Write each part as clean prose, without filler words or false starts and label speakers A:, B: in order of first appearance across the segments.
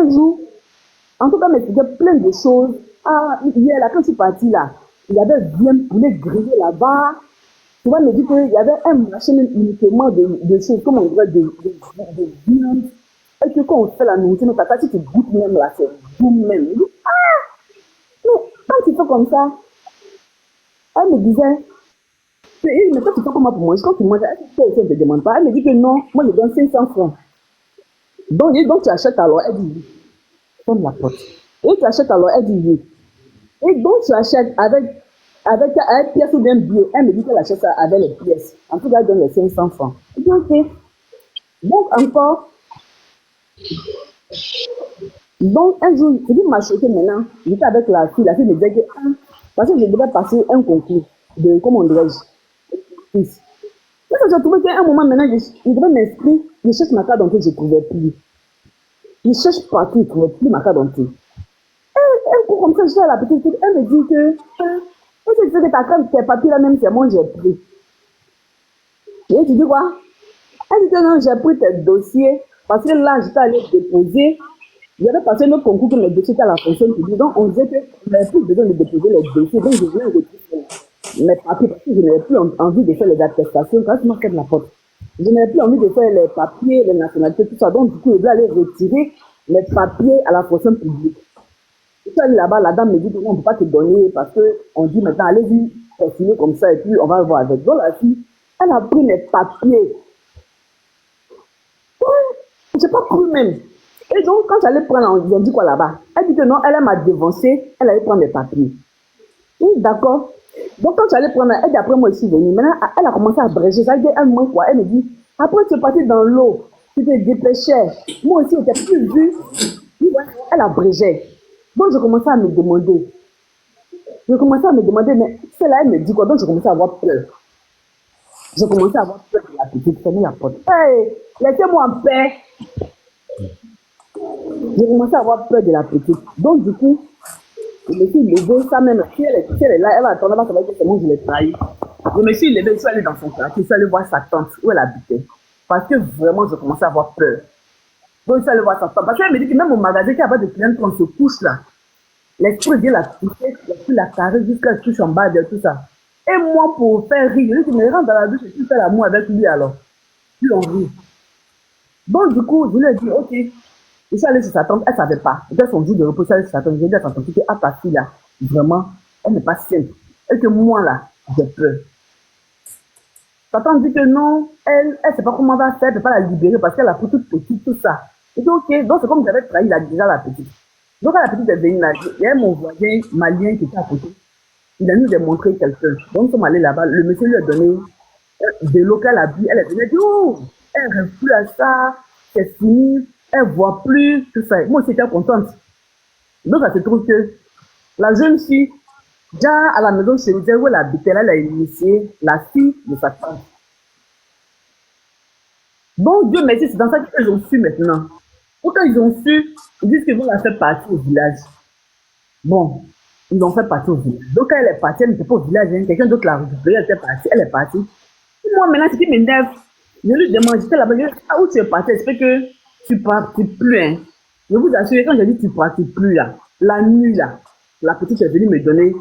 A: un jour, en tout cas, m'expliquait plein de choses. Ah, hier, là, quand je suis partie, là, il y avait bien poulet grillé là-bas. Tu vois, me dit qu'il y avait un marché même uniquement de choses, comme on dirait de viande. Et que quand on fait la nourriture, notre tata, si tu goûtes même là, c'est bon même. Je dis, mais quand tu fais comme ça, elle me disait, mais toi, tu fais comment pour manger? Quand tu manges, est-ce que toi aussi, on ne te demande pas? Elle me dit que non, moi, je donne 500 francs. Donc tu achètes alors, elle dit oui. Ferme la porte. Et tu achètes alors, elle dit oui. Et donc tu achètes avec pièce ou bien billet. Elle me dit qu'elle achète ça avec les pièces. En tout cas, elle donne les 500 francs. Je dis ok. Donc encore, donc un jour, ce qui m'a choqué maintenant, j'étais avec la fille me disait que, parce que je devais passer un concours de, comment dirais-je, fils. Mais j'ai trouvé qu'à un moment maintenant, je devais m'inscrire, je cherche ma carte d'identité, je ne trouvais plus. Je cherche partout, je ne trouvais plus ma carte d'identité. Un coup comme ça, je suis à la petite fille, elle me dit que, est-ce que tu sais que ta carte, tes papiers là même, c'est moi, j'ai pris. Et tu dis quoi? Elle dit que non, j'ai pris tes dossiers, parce que là, j'étais allée déposer. J'avais passé notre concours que mes dossiers étaient à la fonction publique. Donc, on disait qu'on n'avait plus besoin de déposer les dossiers. Donc, je venais retirer mes papiers parce que je n'avais plus envie de faire les attestations. Quand je marquais de la porte, je n'avais plus envie de faire les papiers, les nationalités, tout ça. Donc, du coup, je voulais aller retirer mes papiers à la fonction publique. Je suis allée là-bas, la dame me dit que non, on ne peut pas te donner parce qu'on dit maintenant, allez-y, continuez comme ça et puis on va voir avec. Donc, la fille, elle a pris mes papiers. Je n'ai pas cru même. Et donc, quand j'allais prendre, ils ont dit quoi là-bas? Elle dit que non, elle m'a devancé, elle allait prendre mes papiers. Oui, d'accord. Donc, quand j'allais prendre, elle dit après moi, je suis venue. Maintenant, elle a commencé à bréger. Ça dit, elle me quoi? Elle me dit, après, tu es parti dans l'eau, tu te dépêchais. Moi aussi, je n'étais plus vue. Elle a brégé. Donc, je commençais à me demander. Mais celle-là, elle me dit quoi? Donc, je commençais à avoir peur. Je commençais à avoir peur de la petite, fermer la porte. Hey, laissez-moi en paix. J'ai commencé à avoir peur de la petite. Donc, du coup, je me suis levée, ça même, si elle est là, elle va attendre là-bas, ça va dire que c'est moi qui l'ai trahi. Je me suis levée, je suis allée dans son quartier, je suis allée voir sa tante, où elle habitait. Parce que vraiment, je commençais à avoir peur. Donc, je suis allée voir sa tante. Parce qu'elle me dit que même au magasin, qu'il n'y a pas de clients, quand on se couche là, l'esprit vient la toucher, la carrer jusqu'à ce touche en bas de tout ça. Et moi, pour faire rire, je lui dis, mais rentre dans la douche et tu fais l'amour avec lui alors. Puis on rit. Donc, du coup, je lui ai dit, ok. Je suis allée chez sa tante, elle ne savait pas. C'était son jour de repos, je suis allée chez sa tante. J'ai dit à sa tante que ta fille là, vraiment, elle n'est pas simple. Et que moi là, j'ai peur. Sa tante dit que non, elle ne sait pas comment elle va faire, elle ne peut pas la libérer parce qu'elle a pris toute petite, tout ça. J'ai dit ok, donc c'est comme j'avais trahi déjà la petite. Donc quand la petite est venue là, il y avait mon voisin malien qui était à côté. Il a nous démontré quelqu'un. Donc nous sommes allés là-bas, le monsieur lui a donné de l'eau qu'elle a bu. Elle est venue, elle dit oh, elle ne rêve plus à ça, c'est fini. Elle ne voit plus tout ça. Moi aussi, j'étais contente. Donc, ça se trouve que la jeune fille, déjà à la maison chez nous, où elle habitait, elle a initié la fille de sa tante. Donc, Dieu merci, c'est dans ça qu'ils ont su maintenant. Donc, quand ils ont su, ils disent qu'ils vont la faire partir au village. Bon, ils l'ont fait partir au village. Donc, quand elle est partie, elle n'était pas au village, hein. Quelqu'un d'autre l'a récupérée, elle était partie, elle est partie. Et moi, maintenant, ce qui m'énerve, je lui demande, j'étais là-bas, je dis, ah, où tu es partie? J'espère que tu ne partis plus, hein. Je vous assure, quand j'ai dit tu ne partis plus, là, la nuit, là, la petite est venue me donner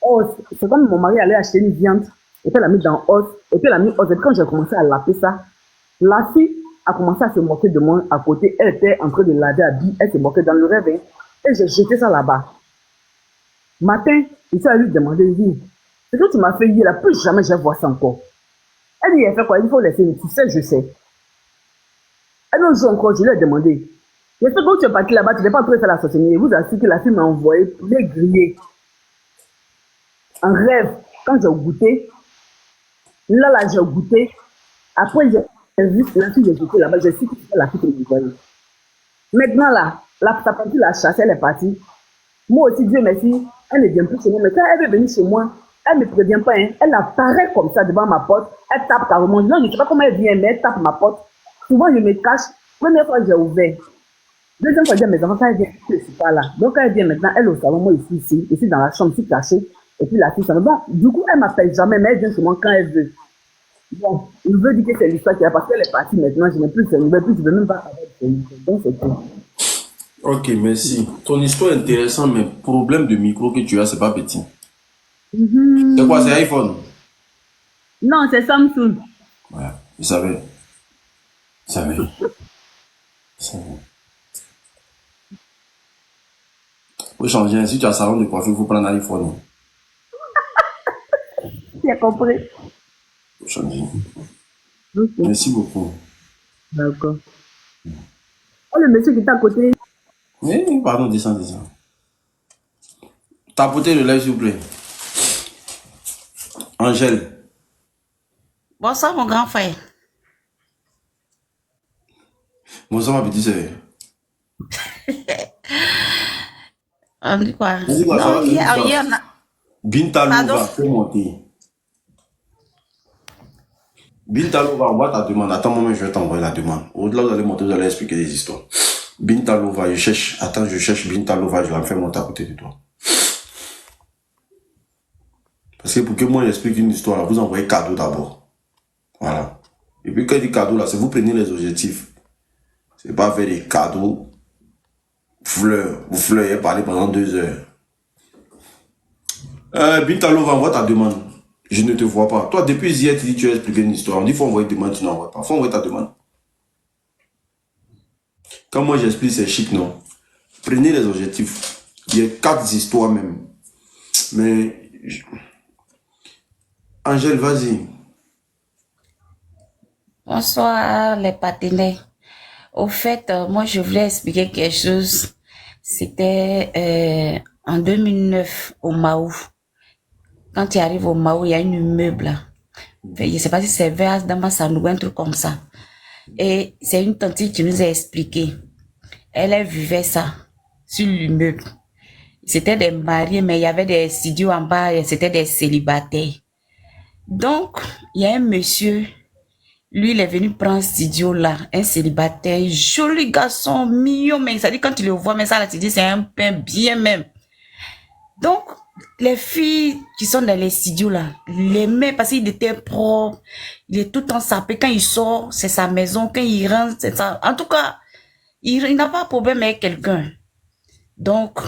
A: os. C'est comme mon mari allait acheter une viande, et puis elle l'a mis dans os, et puis elle a mis os. Et puis quand j'ai commencé à laver ça, la fille a commencé à se moquer de moi à côté. Elle était en train de laver à billes, elle se moquait dans le rêve, hein. Et j'ai jeté ça là-bas. Matin, je suis allé lui demander, ce que tu m'as fait hier, là, plus jamais je vais voir ça encore. Elle dit, elle fait quoi? Il faut laisser, tu sais, je sais. Un autre jour encore, je lui ai demandé. J'espère que quand tu es parti là-bas, tu n'es pas en train de faire la sorcellerie. Je vous assure que la fille m'a envoyé poulet grillé. En rêve, quand j'ai goûté, là, j'ai goûté. Après, j'ai vu la fille, j'ai jeté là-bas. Je sais que c'est la fille qui m'a envoyé. Maintenant, là, sa partie l'a chassée, elle est partie. Moi aussi, Dieu merci, elle ne vient plus chez moi. Mais quand elle veut venir chez moi, elle ne me prévient pas. Hein. Elle apparaît comme ça devant ma porte. Elle tape carrément. Non, je ne sais pas comment elle vient, mais elle tape ma porte. Souvent, je me cache. Première fois, j'ai ouvert. Deuxième fois, je dis à mes enfants, quand elle vient, je ne suis pas là. Donc, quand elle vient maintenant, elle est au salon, moi, je suis ici dans la chambre, je suis cachée. Et puis, la fille, ça va. Donc, du coup, elle ne m'appelle jamais, mais elle vient chez moi quand elle veut. Bon, je veux dire que c'est l'histoire qui a, parce qu'elle est partie maintenant, je n'ai plus ses nouvelles, puis je ne veux même pas avoir de ses nouvelles. Donc, c'est tout.
B: Ok, merci. Ton histoire est intéressante, mais problème de micro que tu as, c'est pas petit. C'est quoi, c'est
A: Mhm.
B: iPhone?
A: Non, c'est Samsung.
B: Voilà, je savais. Je savais. Je savais. Faut changer. Si tu as un salon de coiffure, il faut prendre un iPhone.
A: Tu as compris?
B: Faut changer.
A: Ok,
B: Merci beaucoup.
A: d'accord. Oh, le monsieur qui est à côté,
B: Eh, pardon, descends, descends. Tapotez le lèvre, s'il vous plaît. Angèle.
C: Bonsoir, mon grand frère.
B: Bonsoir, ma petite sœur.
C: On dit quoi?
B: On dit quoi, ça
C: Non,
B: va, c'est une
C: hier,
B: histoire.
C: on a...
B: Bintalou
C: Pardon?
B: va faire monter. Bintalou va envoyer ta demande. Attends, moi, je vais t'envoyer la demande. Au-delà, vous allez monter, vous allez expliquer des histoires. Bintalou va, je cherche. Attends, je cherche Bintalou va, je la fais monter à côté de toi. Parce que pour que moi j'explique une histoire, là, vous envoyez cadeau d'abord. Voilà. Et puis quand il dit cadeau, là, c'est vous prenez les objectifs. C'est pas faire des cadeaux, fleurs. Vous fleurez parler pendant 2 heures. Bintalo va envoyer ta demande. Je ne te vois pas. Toi, depuis hier, tu dis tu as expliqué une histoire. On dit faut envoyer une demande, tu n'envoies pas. Faut envoyer ta demande. Quand moi j'explique, c'est chic, non? Prenez les objectifs. Il y a 4 histoires même. Mais, Angèle, vas-y.
C: Bonsoir, les partenaires. Au fait, moi, je voulais expliquer quelque chose. C'était en 2009 au Mao. Quand tu arrives au Mao, il y a une immeuble là. Je ne sais pas si c'est vers Damasanou ou un truc comme ça. Et c'est une tante qui nous a expliqué. Elle vivait ça sur l'immeuble. C'était des mariés, mais il y avait des studios en bas, et c'était des célibataires. Donc, il y a un monsieur, lui, il est venu prendre ce studio-là, un célibataire, joli garçon, mignon, mais ça dit quand tu le vois, mais ça, là, tu dis, c'est un pain bien même. Donc, les filles qui sont dans les studios, là, les l'aimaient parce qu'il était propre, il est tout le temps sapé. Quand il sort, c'est sa maison, quand il rentre, c'est ça. En tout cas, il n'a pas de problème avec quelqu'un. Donc,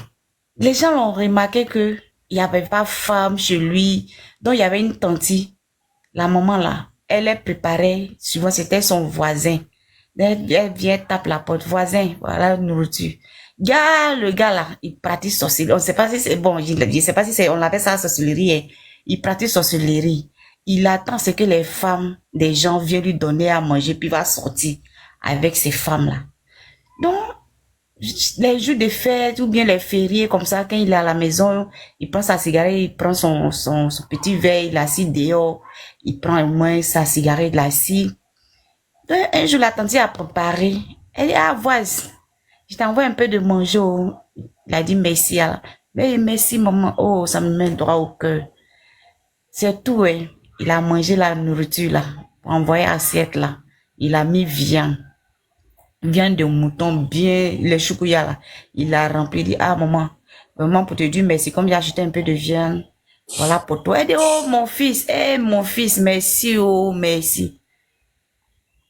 C: les gens l'ont remarqué que il n'y avait pas femme chez lui. Donc, il y avait une tante, la maman là, elle est préparée, souvent c'était son voisin. Elle vient tape la porte, voisin, voilà, nourriture. Le gars là, il pratique sorcellerie. On ne sait pas si c'est bon, je ne sais pas si c'est, on appelle ça sorcellerie. Hein. Il pratique sorcellerie. Il attend ce que les femmes des gens viennent lui donner à manger, puis il va sortir avec ces femmes-là. Donc, les jours de fête ou bien les fériés comme ça, quand il est à la maison, il prend sa cigarette, il prend son petit verre, il assis dehors, il prend au moins sa cigarette, il assis. Un jour, la tante a préparé. Elle dit, ah, voici, je t'envoie un peu de manger. Il a dit merci. Mais merci, maman. Oh, ça me met droit au cœur. C'est tout, hein. Il a mangé la nourriture, là. Pour envoyer assiette, là. Il a mis viande de mouton bien, les choukouya là, il a rempli, il dit, ah maman, vraiment pour te dire merci, comme j'ai acheté un peu de viande, voilà pour toi. Elle dit, oh mon fils, merci, oh merci.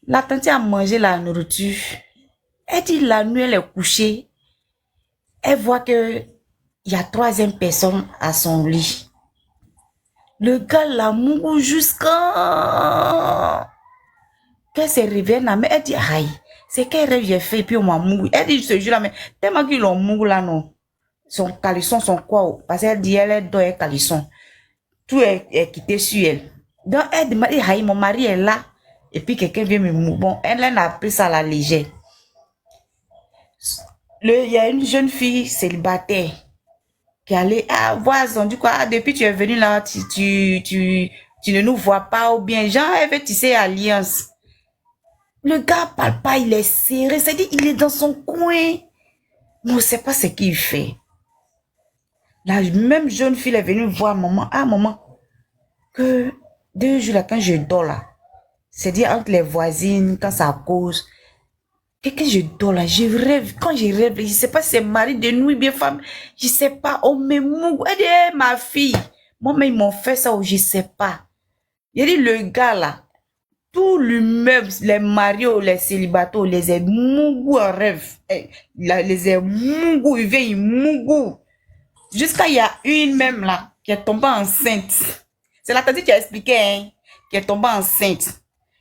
C: La tante a mangé la nourriture, elle dit la nuit elle est couchée, elle voit que il y a troisième personne à son lit. Le gars l'a mouru jusqu'à qu'elle se réveille, mais elle dit, aïe, c'est quel rêve j'ai fait, et puis on m'a mouru. Elle dit, ce jour-là, mais tellement qu'ils l'ont mouru là, non. Son caleçon, son quoi, parce qu'elle dit, elle est dans un caleçon. Tout est quitté sur elle. Donc, elle demande, aïe, mon mari est là, et puis quelqu'un vient me mourir. Bon, elle a pris ça à la légère. Il y a une jeune fille célibataire qui allait, ah, voisin, du quoi, ah, depuis tu es venu là, tu ne nous vois pas, ou bien, genre, elle veut tisser alliance. Le gars parle pas, il est serré, c'est-à-dire il est dans son coin. Mais on ne sait pas ce qu'il fait. La même jeune fille est venue voir maman. Ah maman, que 2 jours là quand je dors là, c'est-à-dire entre les voisines, quand ça cause, que quand je dors là, je rêve. Quand je rêve, je ne sais pas si c'est mari de nuit, bien femme, je ne sais pas. On me mou. Elle dit, hey, ma fille, moi-même ils m'ont fait ça ou je ne sais pas. Il dit le gars là, Tout l'immeuble, les marios, les célibataires, les mougou en rêve. Les mougou, ils viennent mougou. Jusqu'à il y a une même là, qui est tombée enceinte. C'est la tante qui a expliqué, hein, qui est tombée enceinte.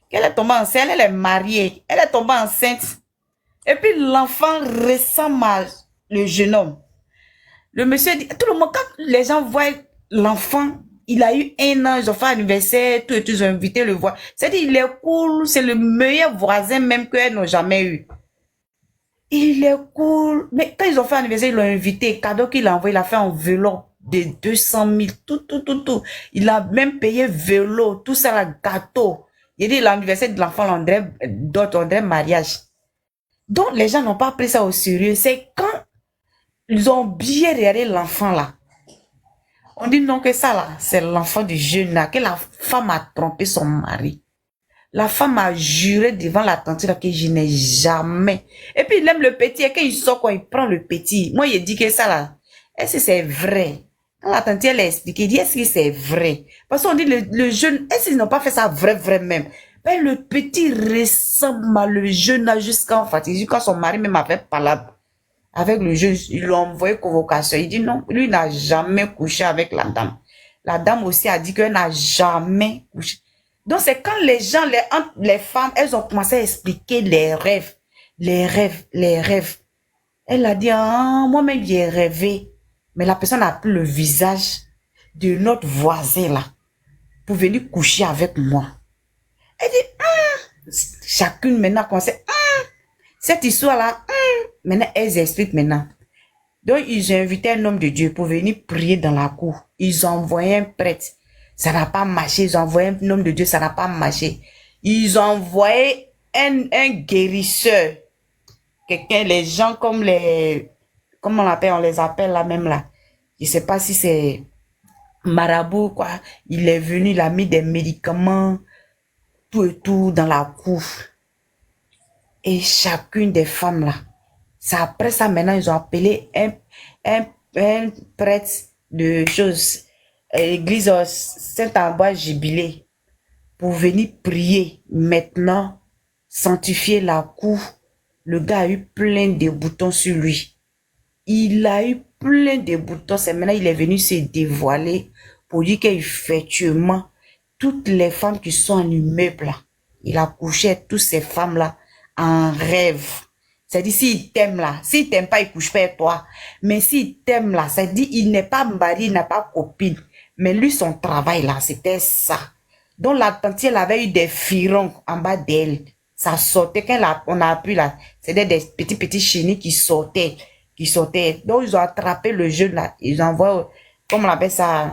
C: Qu'elle est tombée enceinte, elle est mariée. Elle est tombée enceinte. Et puis l'enfant ressemble à le jeune homme. Le monsieur dit, tout le monde, quand les gens voient l'enfant, il a eu 1 an, ils ont fait anniversaire, tout et tout, ils ont invité le voir. C'est-à-dire, il est cool, c'est le meilleur voisin même qu'elles n'ont jamais eu. Il est cool. Mais quand ils ont fait anniversaire, ils l'ont invité. Cadeau qu'il a envoyé, il a fait un vélo de 200 000, tout. Il a même payé vélo, tout ça, le gâteau. Il dit l'anniversaire de l'enfant, on dirait mariage. Donc, les gens n'ont pas pris ça au sérieux. C'est quand ils ont bien regardé l'enfant là. On dit non que ça là, c'est l'enfant du jeune là, que la femme a trompé son mari. La femme a juré devant la tante là que je n'ai jamais. Et puis il aime le petit, et quand il sort, quand il prend le petit, moi il dit que ça là, est-ce que c'est vrai? Quand la tante elle a expliqué, il dit est-ce que c'est vrai? Parce qu'on dit le jeune, est-ce qu'ils n'ont pas fait ça vrai même? Ben le petit ressemble à le jeune là jusqu'en fatigue, quand son mari même avait palabre avec le juge, ils lui ont envoyé convocation. Il dit non, lui n'a jamais couché avec la dame. La dame aussi a dit qu'elle n'a jamais couché. Donc c'est quand les gens, les femmes, elles ont commencé à expliquer les rêves. Elle a dit, ah, moi-même j'ai rêvé. Mais la personne a pris le visage de notre voisin là pour venir coucher avec moi. Elle dit, chacune maintenant commençait, cette histoire-là, maintenant, elles expliquent maintenant. Donc, ils ont invité un homme de Dieu pour venir prier dans la cour. Ils ont envoyé un prêtre. Ça n'a pas marché. Ils ont envoyé un homme de Dieu. Ça n'a pas marché. Ils ont envoyé un guérisseur. Quelqu'un, les gens comme comment on les appelle là même là. Je ne sais pas si c'est marabout quoi. Il est venu, il a mis des médicaments, tout et tout dans la cour. Et chacune des femmes là, c'est après ça maintenant ils ont appelé un prêtre de choses, l'église Saint-Ambroise Jubilé, pour venir prier. Maintenant, sanctifier la cour. Le gars a eu plein de boutons sur lui. Il a eu plein de boutons. C'est maintenant il est venu se dévoiler pour dire qu'effectivement, toutes les femmes qui sont en immeuble là, il a couché avec toutes ces femmes là en rêve. C'est-à-dire, s'il t'aime là, s'il t'aime pas, il couche pas avec toi. Mais s'il t'aime là, c'est-à-dire, il n'est pas mari, il n'a pas copine. Mais lui, son travail là, c'était ça. Donc, la tante, elle avait eu des firons en bas d'elle. Ça sortait, quand on a appris là, c'était des petits chenilles qui sortaient. Donc, ils ont attrapé le jeune là. Ils ont envoyé, comme on appelle ça,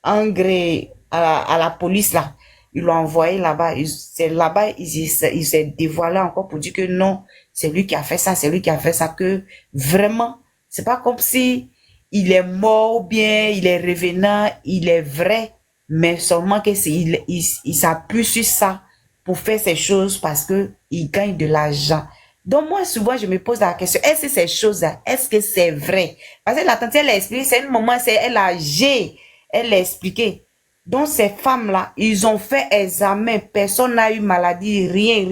C: engrais à la police là. Ils l'ont envoyé là-bas. C'est là-bas, il s'est dévoilé encore pour dire que non, c'est lui qui a fait ça, c'est lui qui a fait ça, que vraiment, c'est pas comme si il est mort ou bien il est revenant, il est vrai, mais seulement que il s'appuie sur ça pour faire ces choses parce que il gagne de l'argent. Donc moi, souvent, je me pose la question, est-ce que ces choses-là, est-ce que c'est vrai? Parce que la tante, elle a expliqué, c'est un moment, elle a âgé, elle a expliqué. Donc, ces femmes-là, ils ont fait examen. Personne n'a eu maladie, rien.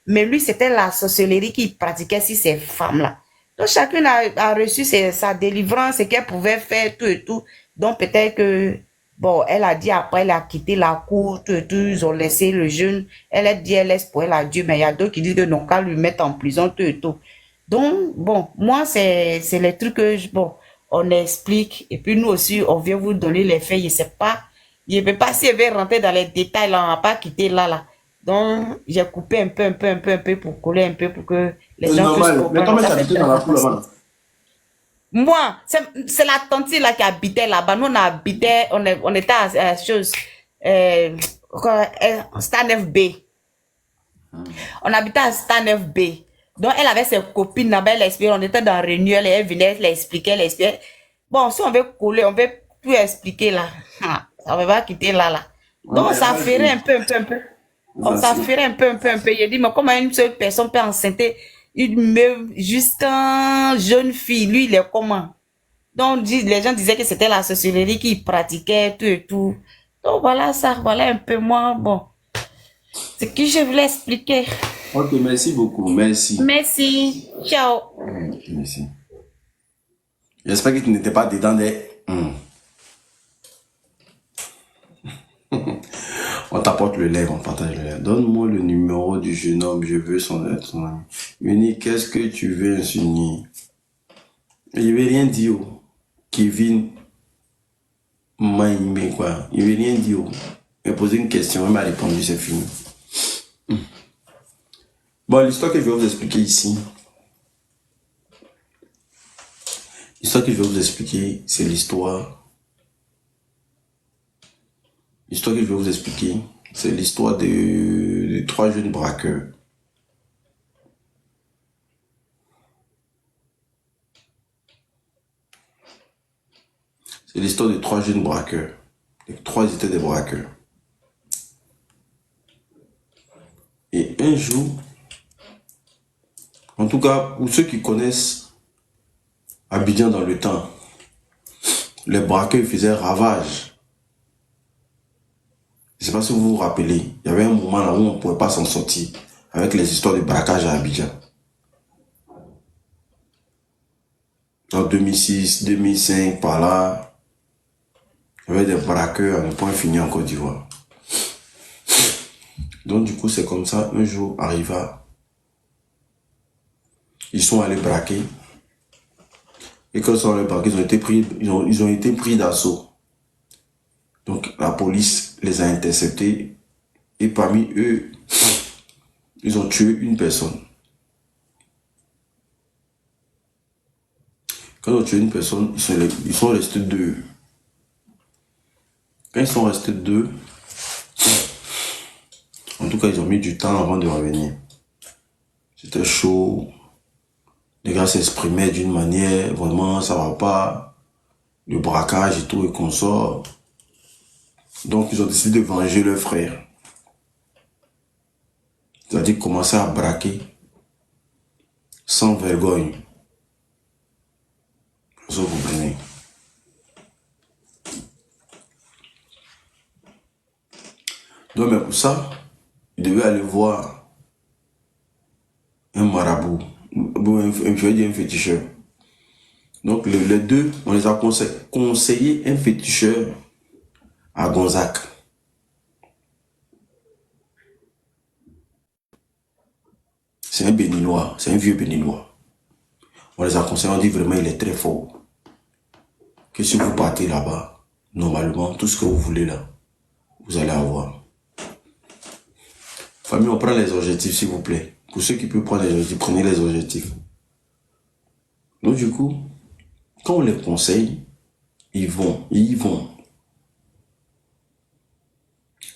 C: Mais lui, c'était la sorcellerie qu'il pratiquait sur ces femmes-là. Donc, chacune a reçu sa délivrance, ce qu'elle pouvait faire, tout et tout. Donc, peut-être que, bon, elle a dit après, elle a quitté la cour, tout et tout. Ils ont laissé le jeune. Elle a dit, elle laisse pour elle à Dieu. Mais il y a d'autres qui disent que non, qu'à lui mettre en prison, tout et tout. Donc, bon, moi, c'est les trucs que, bon, on explique. Et puis, nous aussi, on vient vous donner les faits. Je sais pas. Je ne peux pas, si je vais rentrer dans les détails, là, on va pas quitter là. Donc, j'ai coupé un peu pour coller un peu pour que les gens puissent comprendre.
B: Mais toi, tu habitais dans la cour là-bas.
C: Moi, c'est la tante là qui habitait là-bas. Nous, on était à chose, Stan FB. On habitait à Stan FB. Donc, elle avait ses copines là-bas, elle expliquait, on était dans réunion, elle venait, elle expliquait. Bon, si on veut coller, on veut tout expliquer là. On va pas quitter là. Donc, ça ferait un peu. On s'affirait un peu. Il dit, mais comment une seule personne peut enceinter juste une jeune fille? Lui, il est comment? Donc, les gens disaient que c'était la sorcellerie qu'il pratiquait, tout et tout. Donc, voilà ça, voilà un peu moins bon. Ce que je voulais expliquer.
B: Ok, merci beaucoup. Merci.
C: Merci. Ciao.
B: Merci. J'espère que tu n'étais pas dedans des... On t'apporte le lait, on partage le lait. Donne-moi le numéro du jeune homme, je veux son ami. Uni, qu'est-ce que tu veux insinuer? Je ne vais rien dire. Kevin m'a aimé quoi. Je ne vais rien dire. Il m'a posé une question, il m'a répondu, c'est fini. Bon, l'histoire que je vais vous expliquer ici. L'histoire que je vais vous expliquer, c'est l'histoire. L'histoire que je vais vous expliquer, c'est l'histoire de 3 jeunes braqueurs. C'est l'histoire de 3 jeunes braqueurs. Les 3 étaient des braqueurs. Et un jour, en tout cas, pour ceux qui connaissent Abidjan dans le temps, les braqueurs faisaient ravage. Je ne sais pas si vous vous rappelez, il y avait un moment là où on ne pouvait pas s'en sortir avec les histoires de braquage à Abidjan. En 2006, 2005, par là, il y avait des braqueurs à ne point fini en Côte d'Ivoire. Donc du coup, c'est comme ça, un jour arriva, ils sont allés braquer. Et quand ils sont allés braquer, ils ont été pris d'assaut. Donc la police les a interceptés et parmi eux, ils ont tué une personne. Quand ils ont tué une personne, ils sont restés 2. Quand ils sont restés 2, en tout cas, ils ont mis du temps avant de revenir. C'était chaud. Les gars s'exprimaient d'une manière, vraiment, ça va pas. Le braquage et tout, et qu'on sort. Donc, ils ont décidé de venger leur frère. C'est-à-dire commencer à braquer sans vergogne. Ça, vous comprenez. Donc, mais pour ça, ils devaient aller voir un marabout, je vais dire un féticheur. Donc, les 2, on les a conseillé un féticheur à Gonzac. C'est un béninois, c'est un vieux béninois. On les a conseillés, on dit vraiment il est très fort. Que si vous partez là-bas, normalement, tout ce que vous voulez là, vous allez avoir. Famille, on prend les objectifs s'il vous plaît. Pour ceux qui peuvent prendre les objectifs, prenez les objectifs. Donc du coup, quand on les conseille, ils vont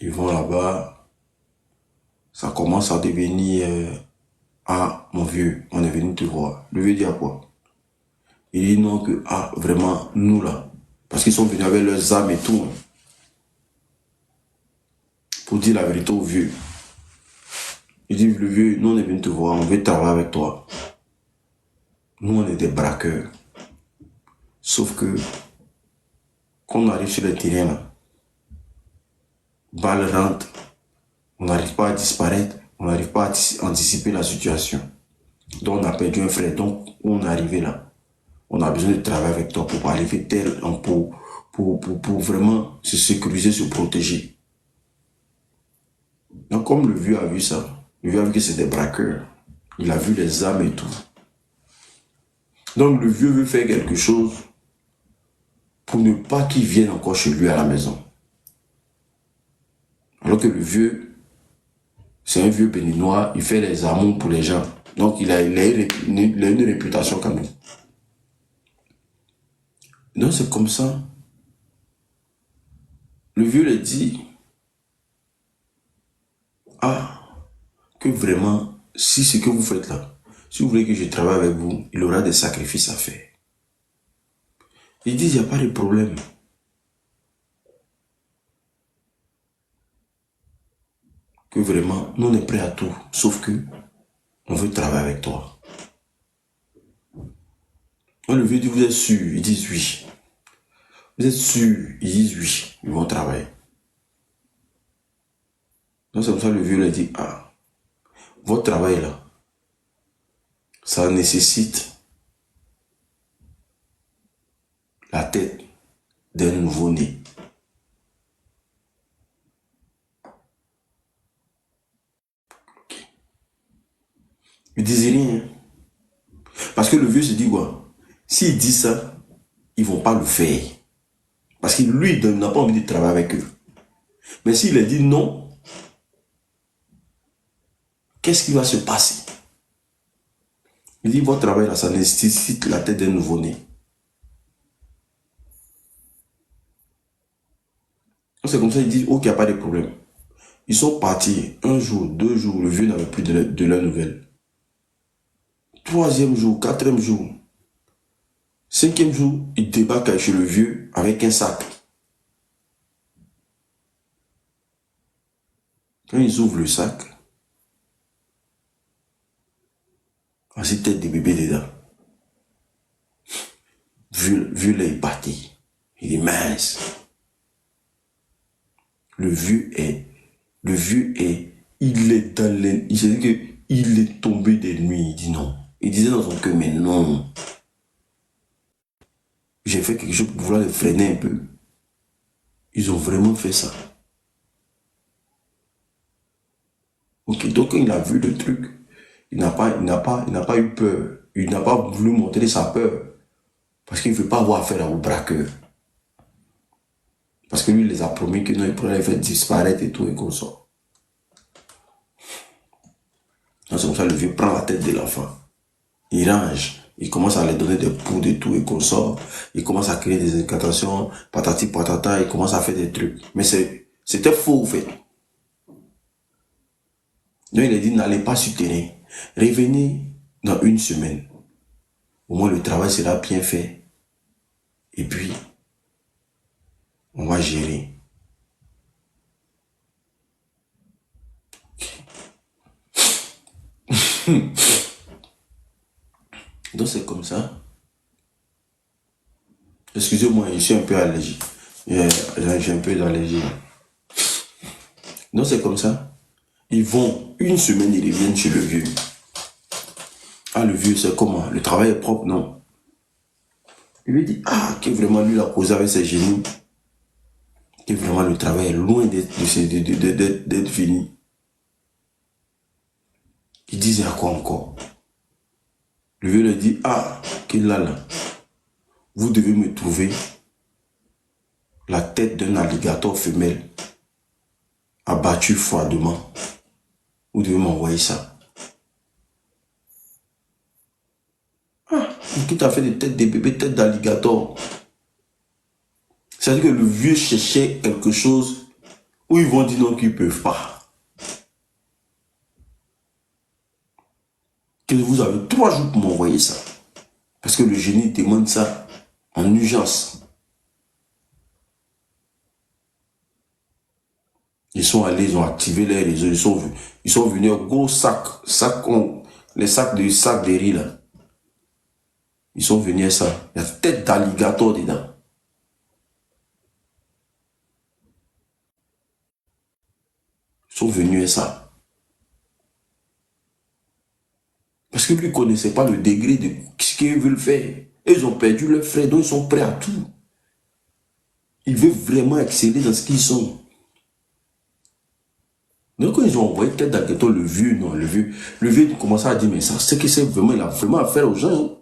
B: là-bas, ça commence à devenir... ah, mon vieux, on est venu te voir. Le vieux dit à quoi? Il dit non que, ah, vraiment, nous là. Parce qu'ils sont venus avec leurs âmes et tout. Hein, pour dire la vérité au vieux. Il dit, le vieux, nous on est venu te voir, on veut travailler avec toi. Nous on est des braqueurs. Sauf que, quand on arrive sur le terrain là, balle rentre, on n'arrive pas à disparaître, on n'arrive pas à anticiper la situation. Donc on a perdu un frère, donc où on est arrivé là, on a besoin de travailler avec toi pour arriver tel, pour vraiment se sécuriser, se protéger. Donc comme le vieux a vu ça, le vieux a vu que c'est des braqueurs, il a vu les armes et tout. Donc le vieux veut faire quelque chose pour ne pas qu'ils viennent encore chez lui à la maison. Alors que le vieux, c'est un vieux béninois, il fait les amours pour les gens. Donc il a une réputation quand même. Donc c'est comme ça. Le vieux lui dit, ah, que vraiment, si ce que vous faites là, si vous voulez que je travaille avec vous, il aura des sacrifices à faire. Il dit, il n'y a pas de problème. Que vraiment, nous on est prêts à tout, sauf que on veut travailler avec toi. Quand le vieux dit, vous êtes sûr? Ils disent oui. Vous êtes sûr? Ils disent oui, ils vont travailler. Donc c'est comme ça le vieux lui dit, ah, votre travail là, ça nécessite la tête d'un nouveau-né. Il disait rien. Parce que le vieux se dit quoi? S'il dit ça, ils ne vont pas le faire. Parce que lui, il n'a pas envie de travailler avec eux. Mais s'il a dit non, qu'est-ce qui va se passer? Il dit, votre travail là, ça nécessite la tête d'un nouveau-né. C'est comme ça, il dit, ok, il n'y a pas de problème. Ils sont partis, 1 jour, 2 jours, le vieux n'avait plus de la nouvelle. 3e jour, 4e jour, 5e jour, il débarque chez le vieux avec un sac. Quand ils ouvrent le sac, voici tête de bébé dedans. Vieux là, il est parti. Il est mince. Le vieux est, il est dans les, il s'est dit que il est tombé des nuits. Il dit non. Il disait dans son cœur, mais non. J'ai fait quelque chose pour vouloir les freiner un peu. Ils ont vraiment fait ça. Ok, donc quand il a vu le truc, il n'a pas eu peur. Il n'a pas voulu montrer sa peur. Parce qu'il ne veut pas avoir affaire au braqueur. Parce que lui, il les a promis que non, il pourrait les faire disparaître et tout et qu'on sort. Donc c'est comme ça, le vieux prend la tête de l'enfant. Il range. Il commence à les donner des poudres et tout et qu'on sort. Il commence à créer des incantations, patati patata, il commence à faire des trucs. Mais c'était faux, en fait. Donc il a dit, n'allez pas sur terrain. Revenez dans 1 semaine. Au moins le travail sera bien fait. Et puis, on va gérer. Donc c'est comme ça. Excusez-moi, je suis un peu allergique. J'ai un peu d'allergie. Donc c'est comme ça. Ils vont 1 semaine, ils reviennent chez le vieux. Ah, le vieux, c'est comment? Le travail est propre, non? Il lui dit, ah, que vraiment lui, il a causé avec ses genoux. Que vraiment le travail est loin d'être fini. Il disait à quoi encore? Le vieux lui dit, ah, qu'il a là. Vous devez me trouver la tête d'un alligator femelle abattu froidement. Vous devez m'envoyer ça. Ah, qui t'a fait des têtes de bébés, têtes d'alligator? C'est-à-dire que le vieux cherchait quelque chose où ils vont dire non qu'ils ne peuvent pas. Que vous avez 3 jours pour m'envoyer ça. Parce que le génie demande ça en urgence. Ils sont allés, ils ont activé les réseaux, ils sont venus au gros sac, les sacs de riz là. Ils sont venus à ça. Il y a tête d'alligator dedans. Ils sont venus à ça. Parce que lui ne connaissait pas le degré de ce qu'ils veulent faire. Et ils ont perdu leur frère, donc ils sont prêts à tout. Ils veulent vraiment exceller dans ce qu'ils sont. Donc quand ils ont envoyé tête d'alligator, le vieux commençait à dire, mais ça, c'est que c'est vraiment, il a vraiment affaire aux gens.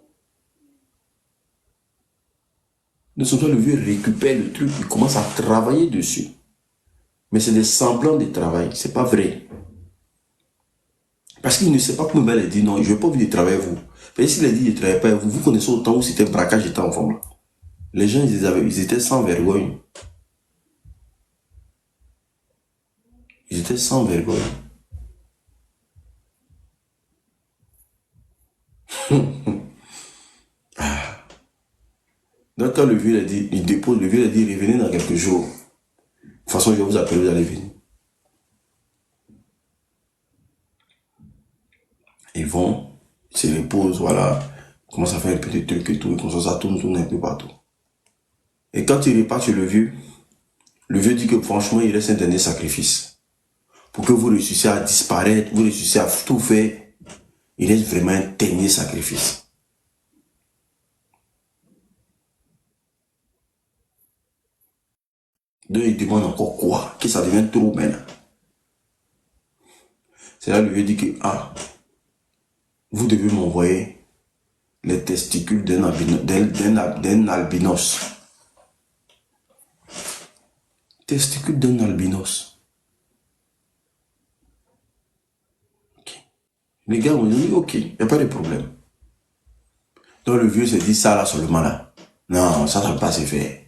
B: De ce fait, le vieux récupère le truc, il commence à travailler dessus. Mais c'est des semblants de travail, c'est pas vrai. Parce qu'il ne sait pas comment il dit non, je ne vais pas envie de travailler avec vous. Mais s'il a dit je ne travaille pas avec vous, vous connaissez autant où c'était braquage, j'étais en forme. Les gens, ils étaient sans vergogne. Ils étaient sans vergogne. Donc quand le vieux a dit, il dépose, le vieux a dit, revenez dans quelques jours. De toute façon, je vais vous appeler, vous allez venir. Ils vont, ils se reposent, voilà. Ils commencent à faire un petit truc et tout, et comme ça tourne un peu partout. Et quand il repart chez le vieux dit que franchement, il reste un dernier sacrifice. pour que vous réussissiez à disparaître, vous réussissiez à tout faire, il reste vraiment un dernier sacrifice. Donc il demande encore quoi? Que ça devient trop maintenant. C'est là que lui dit que, ah, vous devez m'envoyer les testicules d'un albinos. Testicules d'un albinos. Okay. Les gars ont dit, ok, il n'y a pas de problème. Donc le vieux s'est dit, ça là seulement là. Non, ça ne va pas se faire.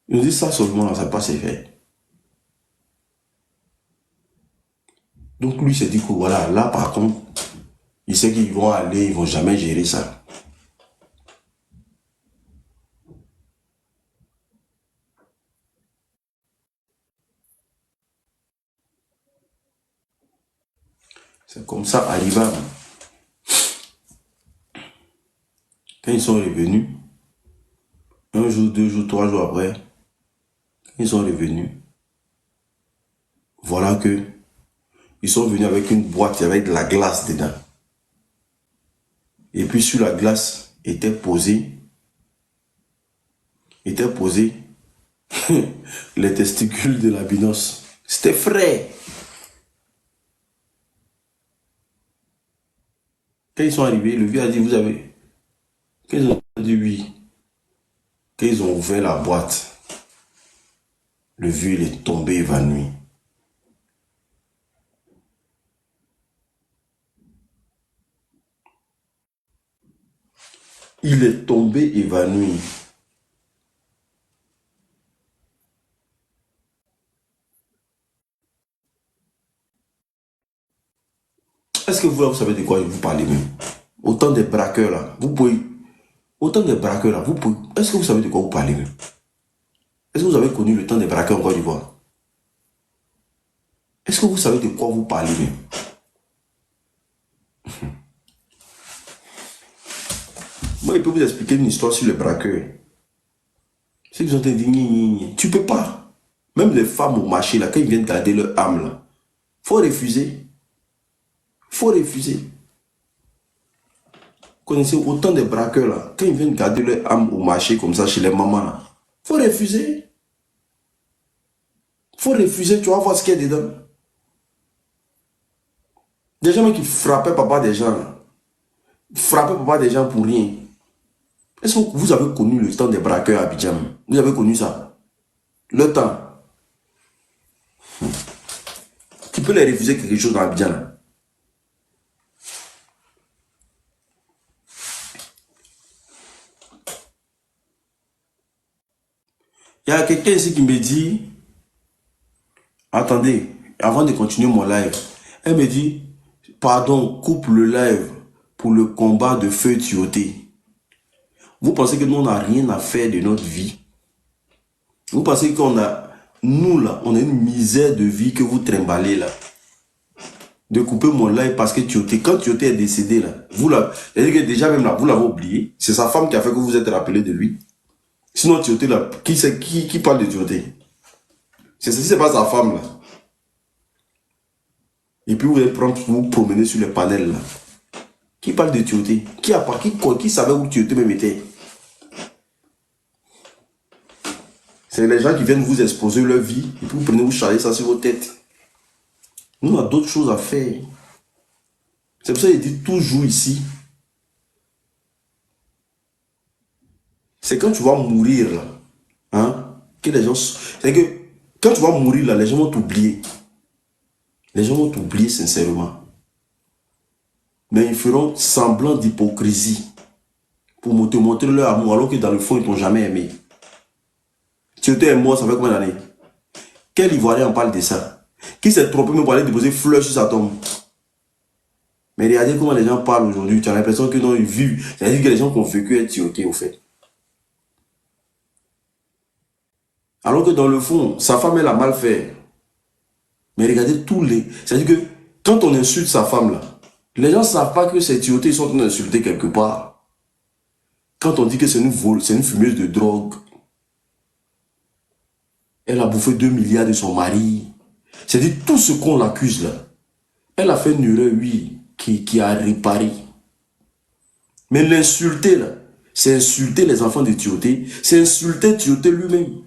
B: Il nous dit ça seulement là, ça ne va pas se faire. Donc lui s'est dit que voilà, là par contre, il sait qu'ils vont aller, ils ne vont jamais gérer ça. C'est comme ça, arriva. Quand ils sont revenus, un jour, 2 jours, 3 jours après, quand ils sont revenus, voilà que ils sont venus avec une boîte avec de la glace dedans. Et puis sur la glace était posé les testicules de l'albinos. C'était frais. Quand ils sont arrivés, le vieux a dit, vous avez... Quand ils ont dit oui, quand ils ont ouvert la boîte, le vieux il est tombé évanoui. Il est tombé évanoui. Est-ce que vous savez de quoi je vous parle même? Autant des braqueurs là, vous pouvez... Autant des braqueurs là, vous pouvez... Est-ce que vous savez de quoi vous parlez même? Est-ce que vous avez connu le temps des braqueurs en Côte d'Ivoire? Est-ce que vous savez de quoi vous parlez même? Moi, je peux vous expliquer une histoire sur les braqueurs. C'est qu'ils ont dit, tu peux pas. Même les femmes au marché, là, quand ils viennent garder leur âme, là, faut refuser. Faut refuser. Vous connaissez autant de braqueurs, là, quand ils viennent garder leur âme au marché, comme ça, chez les mamans, là, faut refuser. Faut refuser, tu vas voir ce qu'il y a dedans. Des gens qui frappaient papa des gens, là. Frappaient papa des gens pour rien. Est-ce que vous avez connu le temps des braqueurs à Abidjan? Vous avez connu ça? Le temps. Tu peux les refuser quelque chose dans Abidjan, là. Il y a quelqu'un ici qui me dit, attendez, avant de continuer mon live, elle me dit, pardon, coupe le live pour le combat de Feu Tioté. Vous pensez que nous, on n'a rien à faire de notre vie? Vous pensez qu'on a, nous là, on a une misère de vie que vous trimballez là? De couper mon live parce que Tioté, quand Tioté est décédé là, vous là, c'est-à-dire que déjà même là, vous l'avez oublié, c'est sa femme qui a fait que vous vous êtes rappelé de lui. Sinon Tioté là, qui parle de Tioté? C'est pas sa femme là. Et puis vous êtes prompt pour vous promener sur les panels là. Qui parle de Tioté? Qui savait où Tioté même était? C'est les gens qui viennent vous exposer leur vie et puis vous prenez, vous chargez ça sur vos têtes. Nous, on a d'autres choses à faire. C'est pour ça qu'il dit toujours ici. C'est quand tu vas mourir là, hein, que les gens... C'est que quand tu vas mourir là, les gens vont t'oublier. Les gens vont t'oublier sincèrement. Mais ils feront semblant d'hypocrisie pour te montrer leur amour alors que dans le fond, ils ne t'ont jamais aimé. Tioté est mort, ça fait combien d'années? Quel Ivoirien en parle de ça? Qui s'est trompé même pour aller déposer fleurs sur sa tombe? Mais regardez comment les gens parlent aujourd'hui. Tu as l'impression que non, ils vivent. C'est-à-dire que les gens qui ont vécu être Tioté au fait. Alors que dans le fond, sa femme, elle a mal fait. Mais regardez tous les... C'est-à-dire que quand on insulte sa femme là, les gens ne savent pas que ces Tiotés sont en train d'insulter quelque part. Quand on dit que c'est une fumeuse de drogue, Elle a bouffé 2 milliards de son mari. C'est-à-dire tout ce qu'on l'accuse là. Elle a fait une erreur, oui, qui a réparé. Mais l'insulter là, c'est insulter les enfants de Tioté, c'est insulter Tioté lui-même.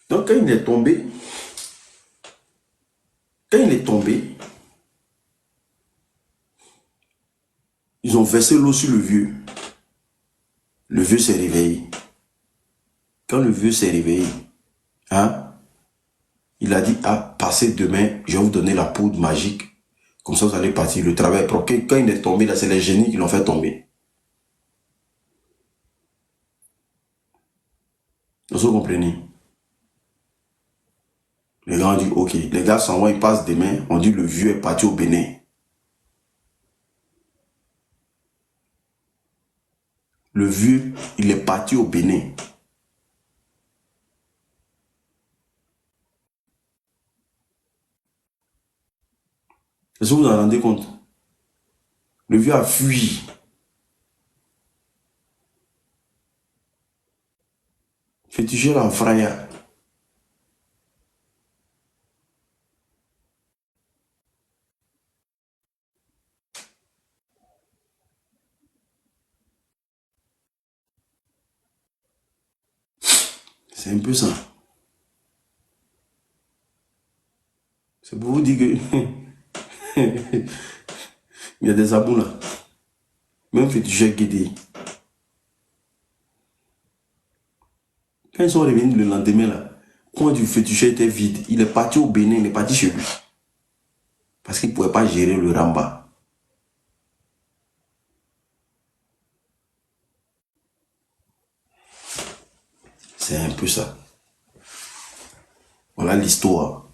B: Donc quand il est tombé, ils ont versé l'eau sur le vieux. Le vieux s'est réveillé. Quand le vieux s'est réveillé, hein, il a dit, ah, passez demain, je vais vous donner la poudre magique. Comme ça, vous allez partir. Le travail est propre. Quand il est tombé, là, c'est les génies qui l'ont fait tomber. Vous comprenez? Les gars ont dit, ok, les gars s'en vont, ils passent demain. On dit, le vieux est parti au Bénin. Le vieux, il est parti au Bénin. Est-ce que vous vous en rendez compte? Le vieux a fui. Féticheur en fraya. C'est un peu ça. C'est pour vous dire que il y a des abous là. Même féticheur guédé. Quand ils sont revenus le lendemain là, quand du féticheur était vide, il est parti au Bénin, il est parti chez lui. Parce qu'il ne pouvait pas gérer le ramba. C'est un peu ça. Voilà l'histoire.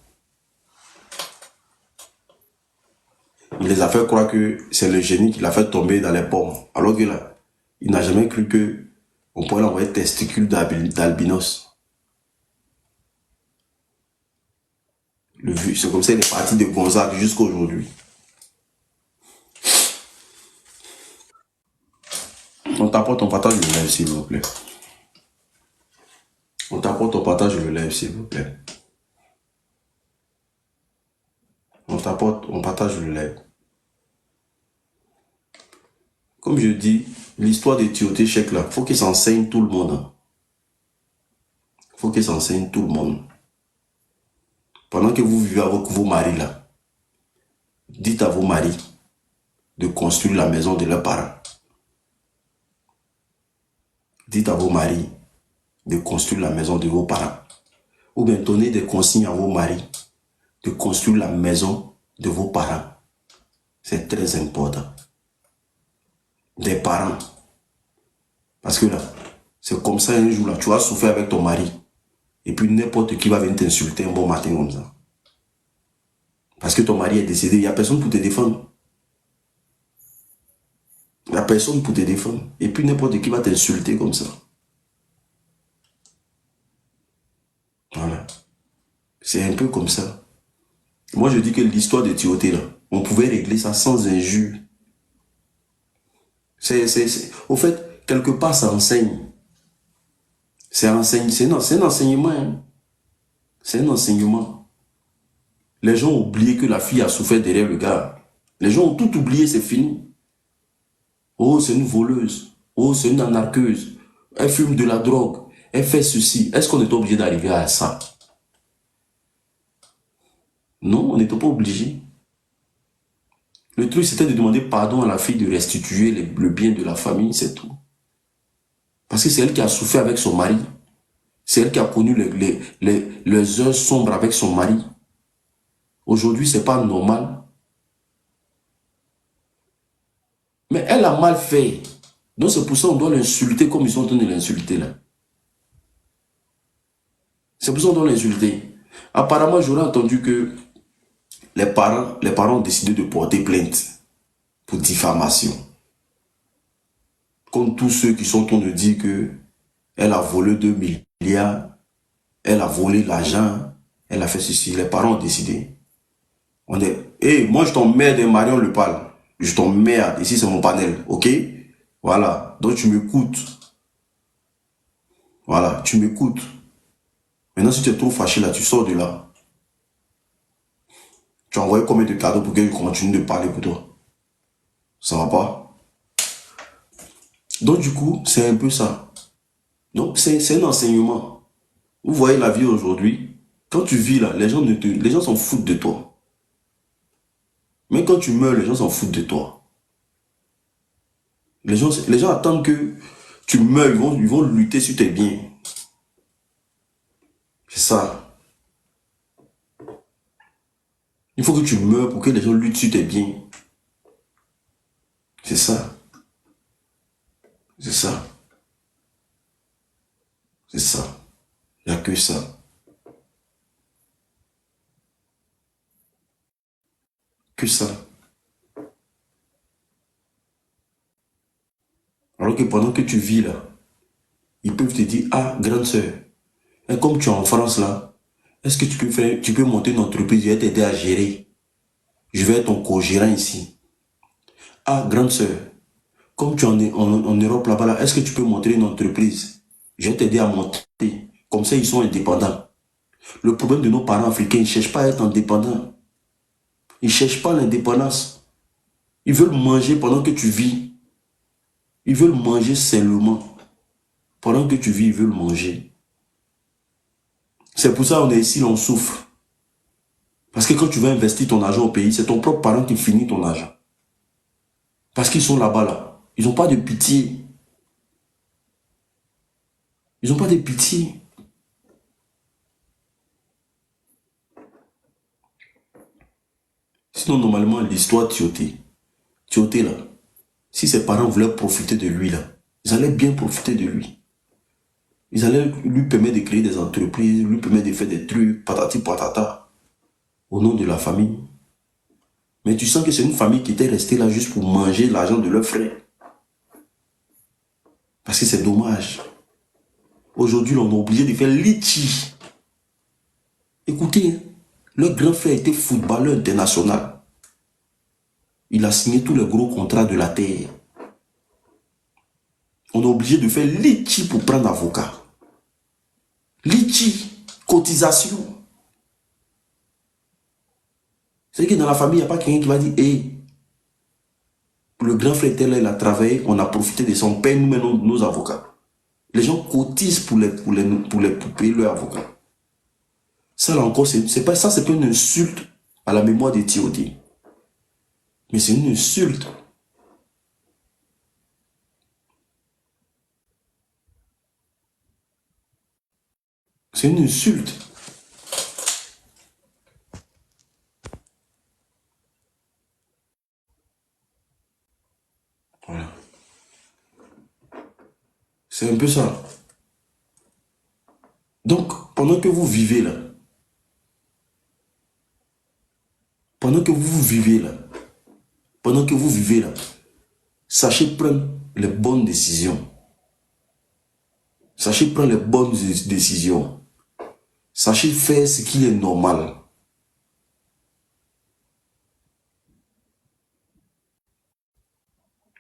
B: Il les a fait croire que c'est le génie qui l'a fait tomber dans les pommes. Alors que là, il n'a jamais cru que on pourrait l'envoyer testicules d'albinos. C'est comme ça qu'il est parti de Gonzague jusqu'à aujourd'hui. On t'apporte ton partage, je le lève, s'il vous plaît. On t'apporte ton partage, je le lève, s'il vous plaît. On t'apporte, on partage, je le lève. Comme je dis, l'histoire de Tioté Chèque là, il faut qu'il s'enseigne tout le monde. Il faut qu'il s'enseigne tout le monde. Pendant que vous vivez avec vos maris là, dites à vos maris de construire la maison de leurs parents. Dites à vos maris de construire la maison de vos parents. Ou bien donnez des consignes à vos maris de construire la maison de vos parents. C'est très important. Des parents. Parce que là, c'est comme ça un jour là, tu vas souffrir avec ton mari. Et puis n'importe qui va venir t'insulter un bon matin comme ça. Parce que ton mari est décédé, il n'y a personne pour te défendre. Il n'y a personne pour te défendre. Et puis n'importe qui va t'insulter comme ça. Voilà. C'est un peu comme ça. Moi, je dis que l'histoire de Tioté, là, on pouvait régler ça sans injure. Au fait, quelque part, ça enseigne. C'est un enseignement. Hein. C'est un enseignement. Les gens ont oublié que la fille a souffert derrière le gars. Les gens ont tout oublié, c'est fini. Oh, c'est une voleuse. Oh, c'est une anarqueuse. Elle fume de la drogue. Elle fait ceci. Est-ce qu'on est obligé d'arriver à ça? Non, on n'était pas obligé. Le truc, c'était de demander pardon à la fille, de restituer le bien de la famille, c'est tout. Parce que c'est elle qui a souffert avec son mari. C'est elle qui a connu les heures sombres avec son mari. Aujourd'hui, c'est pas normal. Mais elle a mal fait. Donc c'est pour ça qu'on doit l'insulter comme ils sont en train de l'insulter là. C'est pour ça qu'on doit l'insulter. Apparemment, j'aurais entendu que les parents ont décidé de porter plainte pour diffamation. Comme tous ceux qui sont en train de dire que elle a volé 2 milliards, elle a volé l'argent, Elle a fait ceci, les parents ont décidé. On est, hey, moi je t'emmerde, Marie, on le parle. Je t'emmerde, ici c'est mon panel, ok? Voilà, donc tu m'écoutes. Voilà, tu m'écoutes. Maintenant, si tu es trop fâché là, tu sors de là. Tu as envoyé combien de cadeaux pour que je continue de parler pour toi? Ça va pas? Donc du coup, c'est un peu ça. Donc c'est un enseignement. Vous voyez la vie aujourd'hui, quand tu vis là, les gens s'en foutent de toi. Mais quand tu meurs, les gens s'en foutent de toi. Les gens attendent que tu meurs, ils vont lutter sur tes biens. C'est ça. Il faut que tu meurs pour que les gens luttent sur tes biens. C'est ça. C'est ça. C'est ça. Il n'y a que ça. Que ça. Alors que pendant que tu vis là, ils peuvent te dire, ah, grande sœur, et comme tu es en France là, est-ce que tu peux monter une entreprise, je vais t'aider à gérer. Je vais être ton co-gérant ici. Ah, grande sœur, comme tu en es en Europe là-bas, là, est-ce que tu peux monter une entreprise? Je vais t'aider à monter. Comme ça, ils sont indépendants. Le problème de nos parents africains, ils ne cherchent pas à être indépendants. Ils ne cherchent pas l'indépendance. Ils veulent manger pendant que tu vis. Ils veulent manger seulement. Pendant que tu vis, ils veulent manger. C'est pour ça qu'on est ici, on souffre. Parce que quand tu vas investir ton argent au pays, c'est ton propre parent qui finit ton argent. Parce qu'ils sont là-bas, là. Ils n'ont pas de pitié. Ils n'ont pas de pitié. Sinon, normalement, l'histoire Tioté. Tioté, là, si ses parents voulaient profiter de lui, là, ils allaient bien profiter de lui. Ils allaient lui permettre de créer des entreprises, lui permettre de faire des trucs, patati patata, au nom de la famille. Mais tu sens que c'est une famille qui était restée là juste pour manger l'argent de leur frère. Parce que c'est dommage. Aujourd'hui, on est obligé de faire litchi. Écoutez, hein, leur grand frère était footballeur international. Il a signé tous les gros contrats de la terre. On est obligé de faire litchi pour prendre avocat. Litchi, cotisation. C'est que dans la famille, il n'y a pas quelqu'un qui va dire, hey, le grand frère tel, il a travaillé, on a profité de son père, nous menons nos avocats. Les gens cotisent pour payer leurs avocats. Ça là encore, c'est pas une insulte à la mémoire des Tioté. Mais c'est une insulte. C'est une insulte. Voilà. C'est un peu ça. Donc, pendant que vous vivez là, pendant que vous vivez là, sachez prendre les bonnes décisions. Sachez prendre les bonnes décisions. Sachez faire ce qui est normal.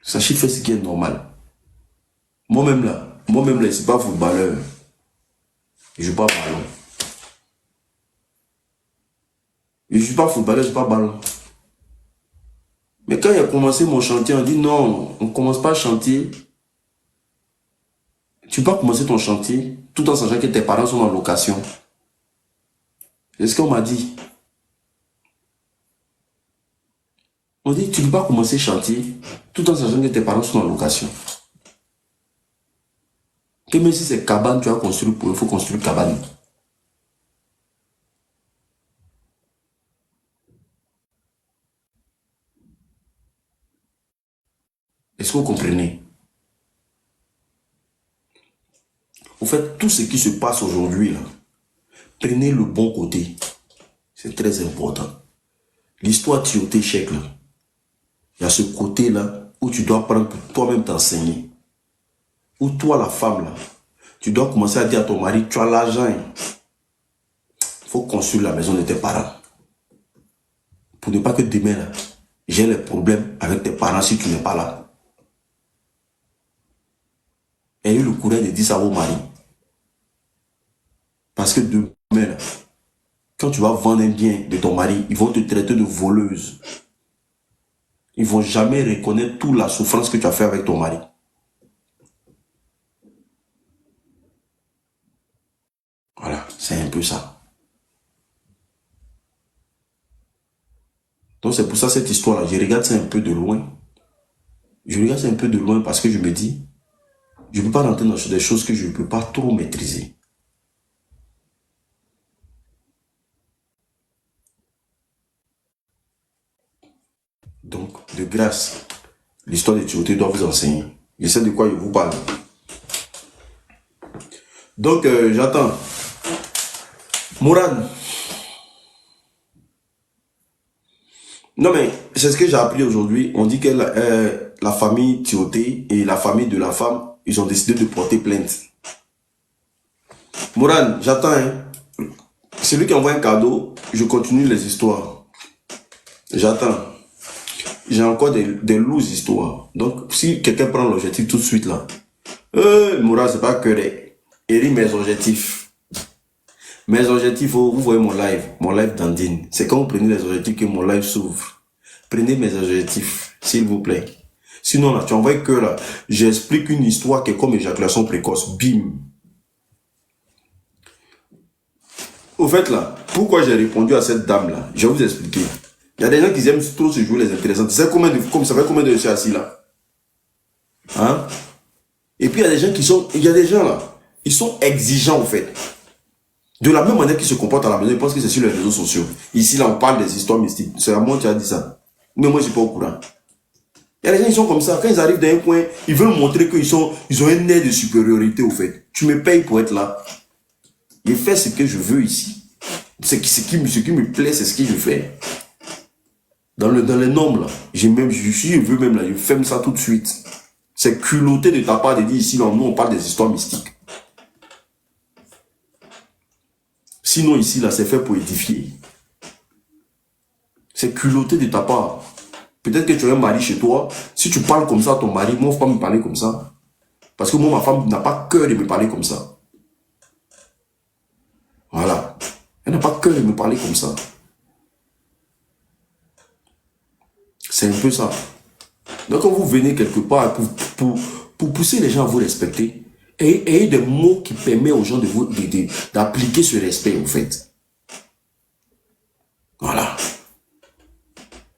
B: Sachez faire ce qui est normal. Moi-même là, je ne suis pas footballeur. Je ne joue pas ballon. Je ne suis pas footballeur, je ne joue pas ballon. Mais quand il a commencé mon chantier, on dit non, on ne commence pas à chantier. Tu ne peux pas commencer ton chantier tout en sachant que tes parents sont en location. C'est ce qu'on m'a dit. On dit tu ne peux pas commencer chantier tout en sachant que tes parents sont en location. Que même si c'est cabane, tu as construit pour, il faut construire cabane. Est-ce que vous comprenez? Au fait, tout ce qui se passe aujourd'hui, là, prenez le bon côté. C'est très important. L'histoire Tioté Chèque, là, il y a ce côté-là où tu dois prendre pour toi-même t'enseigner. Où toi, la femme, là, tu dois commencer à dire à ton mari, tu as l'argent. Il faut construire la maison de tes parents. Pour ne pas que demain, là, j'ai les problèmes avec tes parents si tu n'es pas là. Ayez le courage de dire ça à vos maris. Parce que demain, là, quand tu vas vendre un bien de ton mari, ils vont te traiter de voleuse. Ils ne vont jamais reconnaître toute la souffrance que tu as fait avec ton mari. Voilà, c'est un peu ça. Donc c'est pour ça cette histoire-là, je regarde ça un peu de loin. Je regarde ça un peu de loin parce que je me dis, je ne peux pas rentrer dans des choses que je ne peux pas trop maîtriser. Donc, de grâce, l'histoire de Timothée doit vous enseigner. Je sais de quoi je vous parle. Donc, j'attends. Mourad. Non, mais c'est ce que j'ai appris aujourd'hui. On dit que la famille Timothée et la famille de la femme, ils ont décidé de porter plainte. Mourad, j'attends. Hein. C'est lui qui envoie un cadeau. Je continue les histoires. J'attends. J'ai encore des lourdes histoires. Donc, si quelqu'un prend l'objectif tout de suite là, Mourad, c'est pas que mes objectifs. Mes objectifs, vous voyez mon live d'Andine. C'est quand vous prenez les objectifs que mon live s'ouvre. Prenez mes objectifs, s'il vous plaît. Sinon, là, tu envoies que là, j'explique une histoire qui est comme éjaculation précoce. Bim. Au fait, là, pourquoi j'ai répondu à cette dame-là, je vais vous expliquer. Il y a des gens qui aiment trop se jouer les intéressants. Tu sais ça fait combien de je suis assis là? Hein? Et puis il y a des gens là, ils sont exigeants en fait. De la même manière qu'ils se comportent à la maison, ils pensent que c'est sur les réseaux sociaux. Ici là, on parle des histoires mystiques. C'est à moi qui a dit ça. Mais moi, je ne suis pas au courant. Il y a des gens qui sont comme ça. Quand ils arrivent dans un coin, ils veulent montrer qu'ils ont un air de supériorité au fait. Tu me payes pour être là. Je fais ce que je veux ici. Ce qui me plaît, c'est ce que je fais. Dans les normes, là, je veux même là, je ferme ça tout de suite. C'est culotté de ta part de dire ici, là, nous, on parle des histoires mystiques. Sinon, ici, là, c'est fait pour édifier. C'est culotté de ta part. Peut-être que tu as un mari chez toi. Si tu parles comme ça à ton mari, moi, il ne faut pas me parler comme ça. Parce que moi, ma femme n'a pas cœur de me parler comme ça. Voilà. Elle n'a pas cœur de me parler comme ça. C'est un peu ça. Donc quand vous venez quelque part pour pousser les gens à vous respecter, ayez des mots qui permettent aux gens d'appliquer ce respect en fait. Voilà.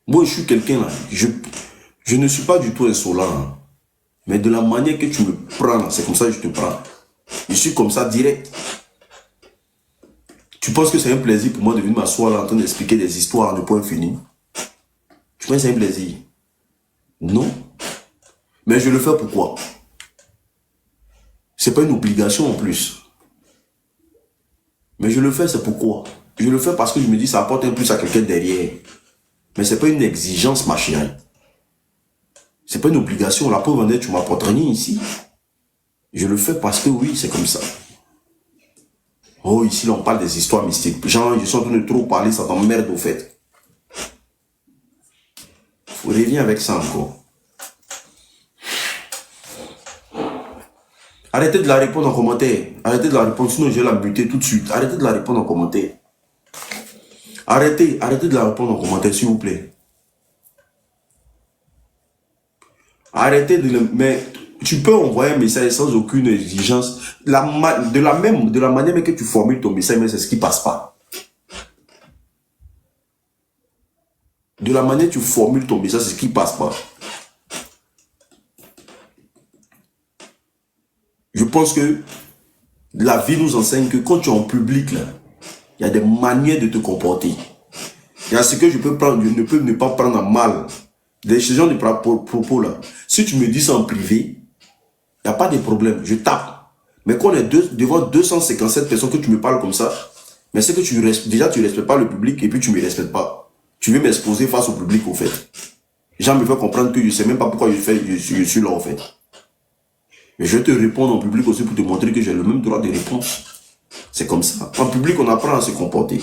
B: Moi je suis quelqu'un là, je ne suis pas du tout insolent. Hein, mais de la manière que tu me prends, c'est comme ça que je te prends. Je suis comme ça direct. Tu penses que c'est un plaisir pour moi de venir m'asseoir là en train d'expliquer des histoires de point fini? Tu penses que c'est un plaisir? Non. Mais je le fais pourquoi? C'est pas une obligation en plus. Mais je le fais, c'est pourquoi? Je le fais parce que je me dis ça apporte un plus à quelqu'un derrière. Mais c'est pas une exigence, ma chérie. C'est pas une obligation. La preuve en est, tu m'apportes rien ici. Je le fais parce que oui, c'est comme ça. Oh, ici, là, on parle des histoires mystiques. Genre, je suis en train de trop parler, ça t'emmerde au fait. Reviens avec ça encore. Arrêtez de la répondre en commentaire. Arrêtez de la répondre, sinon je vais la buter tout de suite. Arrêtez de la répondre en commentaire. Arrêtez de la répondre en commentaire, s'il vous plaît. Arrêtez de le... Mais tu peux envoyer un message sans aucune exigence. De la manière que tu formules ton message, mais c'est ce qui passe pas. De la manière que tu formules ton message, c'est ce qui passe pas. Je pense que la vie nous enseigne que quand tu es en public, là, il y a des manières de te comporter. Il y a ce que je ne peux ne pas prendre en mal. Ce genre de propos là. Si tu me dis ça en privé, il n'y a pas de problème, je tape. Mais quand on est devant 257 personnes que tu me parles comme ça, mais c'est que tu ne respectes pas le public et puis tu ne me respectes pas. Tu veux m'exposer face au public au fait. Les gens me font comprendre que je ne sais même pas pourquoi je suis là au fait. Mais je vais te répondre en public aussi pour te montrer que j'ai le même droit de réponse. C'est comme ça. En public, on apprend à se comporter.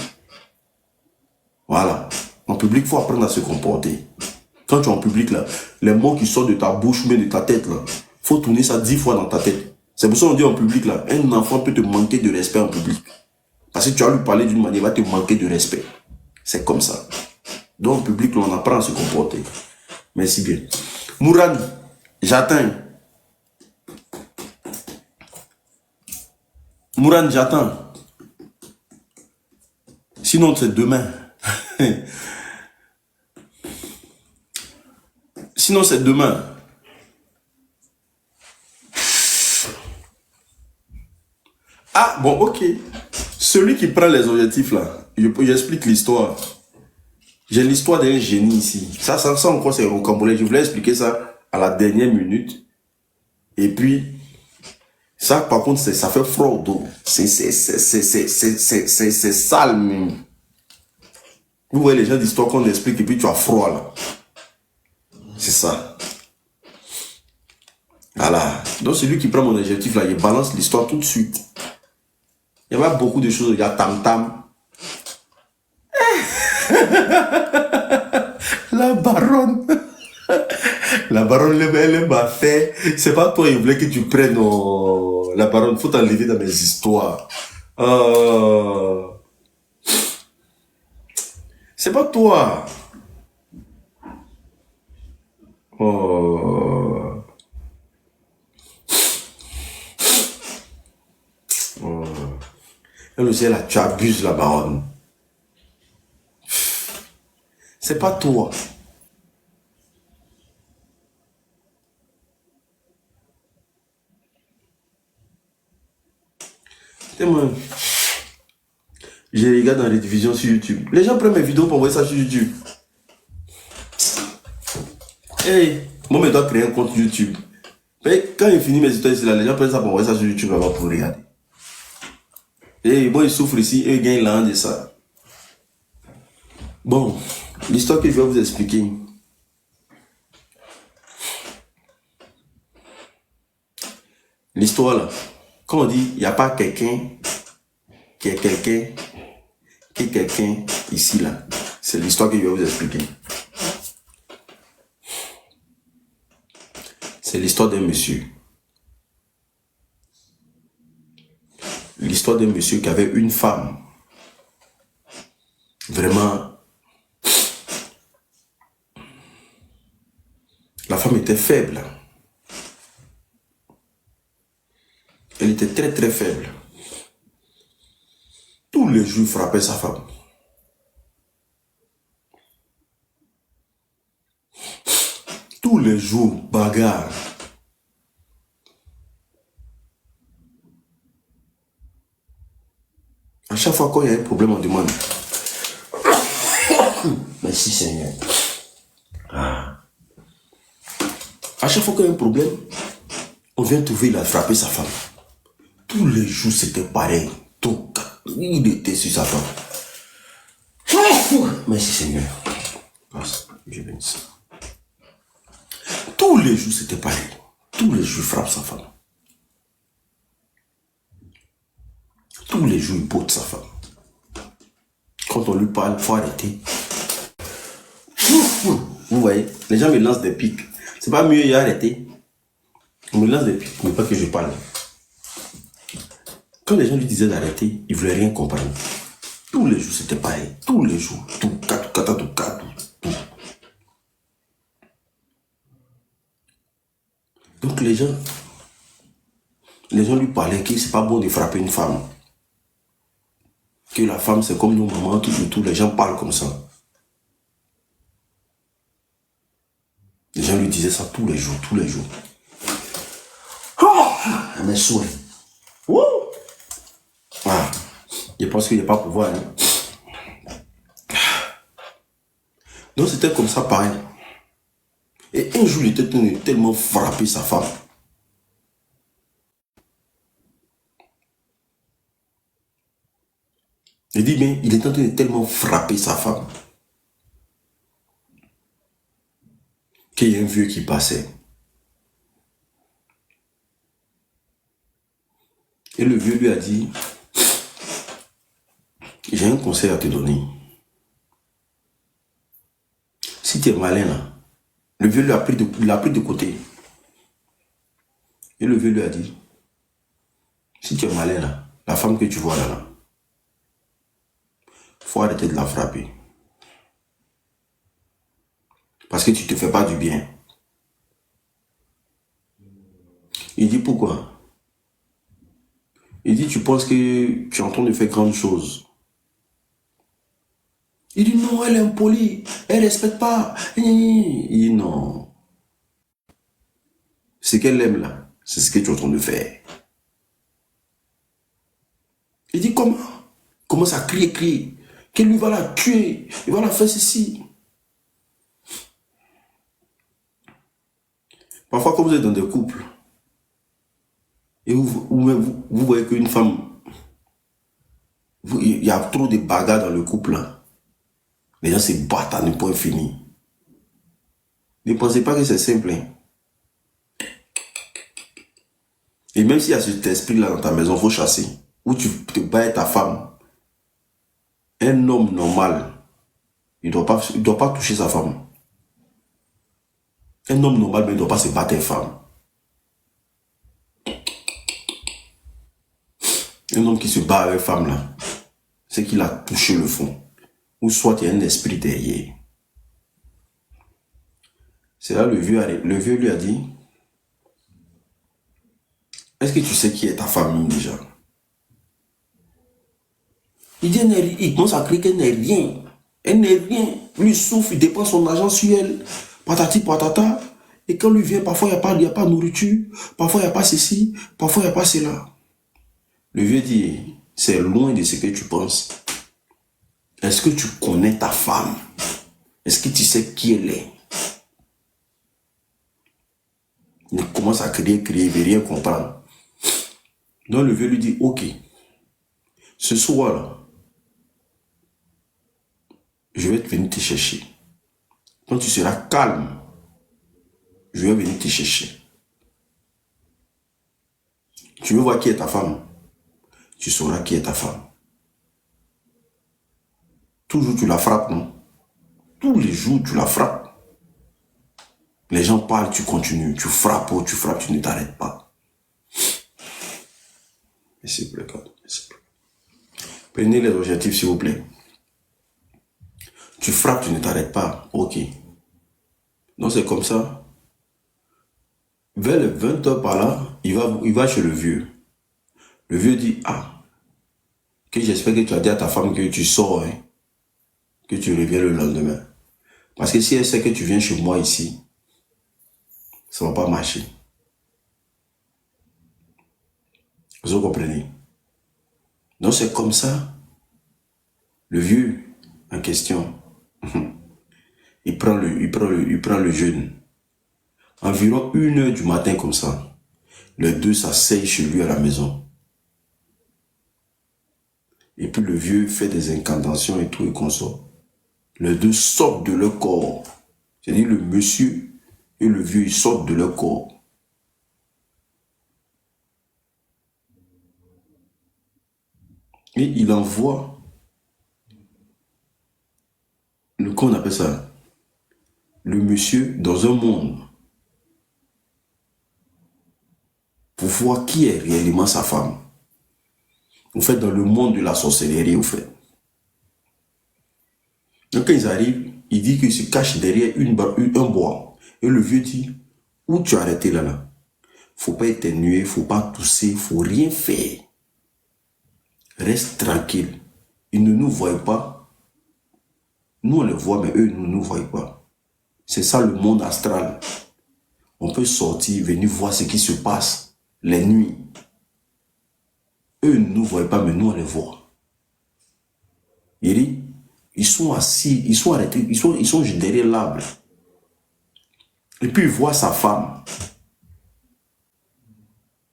B: Voilà. En public, il faut apprendre à se comporter. Quand tu es en public, là, les mots qui sortent de ta bouche ou de ta tête, là, faut tourner ça 10 fois dans ta tête. C'est pour ça qu'on dit en public, là, un enfant peut te manquer de respect en public. Parce que tu vas lui parler d'une manière, il va te manquer de respect. C'est comme ça. Donc, en public, là, on apprend à se comporter. Merci bien. Mourane, j'attends. Mourane, j'attends. Sinon, c'est demain. Sinon, c'est demain. Ah, bon, ok. Celui qui prend les objectifs, là, j'explique l'histoire. J'ai l'histoire d'un génie ici. Ça encore, c'est rocambolesque. Je voulais expliquer ça à la dernière minute. Et puis, ça, par contre, ça fait froid au dos. C'est sale, même. Vous voyez les gens d'histoire qu'on explique et puis tu as froid, là. C'est ça. Voilà. Donc, celui qui prend mon objectif, là, il balance l'histoire tout de suite. Il y a beaucoup de choses. Il y a Tam Tam. La baronne. La baronne, elle m'a fait. C'est pas toi, il voulait que tu prennes la baronne. Faut t'enlever dans mes histoires. C'est pas toi. Elle aussi, là, tu abuses la baronne. C'est pas toi. Moi, je regarde dans les divisions sur YouTube. Les gens prennent mes vidéos pour envoyer ça sur YouTube. Hey, moi, je dois créer un compte YouTube. Mais quand il finit mes histoires ici, là, les gens prennent ça pour envoyer ça sur YouTube là-bas pour regarder. Et moi, ils souffrent ici, eux, ils gagnent l'an de ça. Bon, l'histoire que je vais vous expliquer. L'histoire là, quand on dit, il n'y a pas quelqu'un qui est quelqu'un ici là. C'est l'histoire que je vais vous expliquer. C'est l'histoire d'un monsieur. L'histoire d'un monsieur qui avait une femme. Vraiment. La femme était faible. Elle était très très faible. Tous les jours, il frappait sa femme. Tous les jours, bagarre. À chaque fois qu'il y a un problème, on demande. Merci Seigneur. À chaque fois qu'il y a un problème, on vient trouver, il a frappé sa femme. Tous les jours, c'était pareil. Donc, il était sur sa femme. Merci Seigneur. Je bénis ça. Tous les jours, c'était pareil. Tous les jours, il frappe sa femme. Tous les jours, il botte sa femme. Quand on lui parle, il faut arrêter. Vous voyez, les gens me lancent des pics. C'est pas mieux, il a arrêté. On me lance des pics, mais pas que je parle. Quand les gens lui disaient d'arrêter, il ne voulait rien comprendre. Tous les jours, c'était pareil. Tous les jours. Tout. Donc les gens lui parlaient que c'est pas bon de frapper une femme. Que la femme, c'est comme nos mamans, tout. Les gens parlent comme ça. Les gens lui disaient ça tous les jours. Mais souhait. Voilà. Je pense qu'il n'y a pas pouvoir. Hein. Donc c'était comme ça pareil. Et un jour, il était tellement frappé sa femme. Il dit, mais il est en train de tellement frapper sa femme qu'il y a un vieux qui passait. Et le vieux lui a dit, un conseil à te donner. Si tu es malin là, le vieux l'a pris de côté. Et le vieux lui a dit, si tu es malin là, la femme que tu vois là, faut arrêter de la frapper. Parce que tu ne te fais pas du bien. Il dit pourquoi? Il dit, tu penses que tu es en train de faire grande chose. Il dit, non, elle est impolie, elle ne respecte pas. Il dit, non. Ce qu'elle aime là, c'est ce que tu es en train de faire. Il dit, comment? Il commence à crier. Qu'il lui va la tuer, il va la faire ceci. Parfois, quand vous êtes dans des couples, et vous voyez qu'une femme, il y a trop de bagarres dans le couple là. Les gens se battent à ne point fini. Ne pensez pas que c'est simple. Hein? Et même s'il y a cet esprit-là dans ta maison, il faut chasser. Où tu te bats avec ta femme. Un homme normal, il ne doit pas toucher sa femme. Un homme normal, mais il ne doit pas se battre avec une femme. Un homme qui se bat avec une femme, là, c'est qu'il a touché le fond. Ou soit il y a un esprit derrière. C'est là le vieux lui a dit, est-ce que tu sais qui est ta famille déjà? Il dit, il commence à crier qu'elle n'est rien. Elle n'est rien. Lui souffre, il dépense son argent sur elle. Patati patata. Et quand lui vient, parfois il n'y a pas de nourriture. Parfois il n'y a pas ceci. Parfois il n'y a pas cela. Le vieux dit, c'est loin de ce que tu penses. Est-ce que tu connais ta femme? Est-ce que tu sais qui elle est? Il commence à crier, il ne veut rien comprendre. Donc le vieux lui dit, ok, ce soir-là, je vais venir te chercher. Quand tu seras calme, je vais venir te chercher. Tu veux voir qui est ta femme? Tu sauras qui est ta femme. Toujours tu la frappes, non? Tous les jours tu la frappes. Les gens parlent, tu continues. Tu frappes, tu ne t'arrêtes pas. Et s'il vous plaît, prenez les objectifs, s'il vous plaît. Tu frappes, tu ne t'arrêtes pas. Ok. Donc c'est comme ça. Vers les 20 heures par là, il va chez le vieux. Le vieux dit, ah, que j'espère que tu as dit à ta femme que tu sors, hein, que tu reviens le lendemain. Parce que si elle sait que tu viens chez moi ici, ça ne va pas marcher. Vous comprenez? Donc c'est comme ça. Le vieux en question, il prend le jeûne. Environ 1h du matin comme ça, les deux s'asseyent chez lui à la maison. Et puis le vieux fait des incantations et tout et consort. Les deux sortent de leur corps. C'est-à-dire le monsieur et le vieux, ils sortent de leur corps. Et il envoie, qu'on appelle ça, le monsieur dans un monde pour voir qui est réellement sa femme. En fait, dans le monde de la sorcellerie, en fait. Donc quand ils arrivent, il dit qu'il se cache derrière un bois. Et le vieux dit, où tu as arrêté là? Faut pas éternuer, faut pas tousser, faut rien faire. Reste tranquille. Ils ne nous voient pas. Nous, on les voit, mais eux, ils ne nous voient pas. C'est ça le monde astral. On peut sortir, venir voir ce qui se passe les nuits. Eux ne nous voient pas, mais nous, on les voit. Il dit, ils sont assis, ils sont arrêtés, ils sont derrière l'arbre. Et puis, il voit sa femme.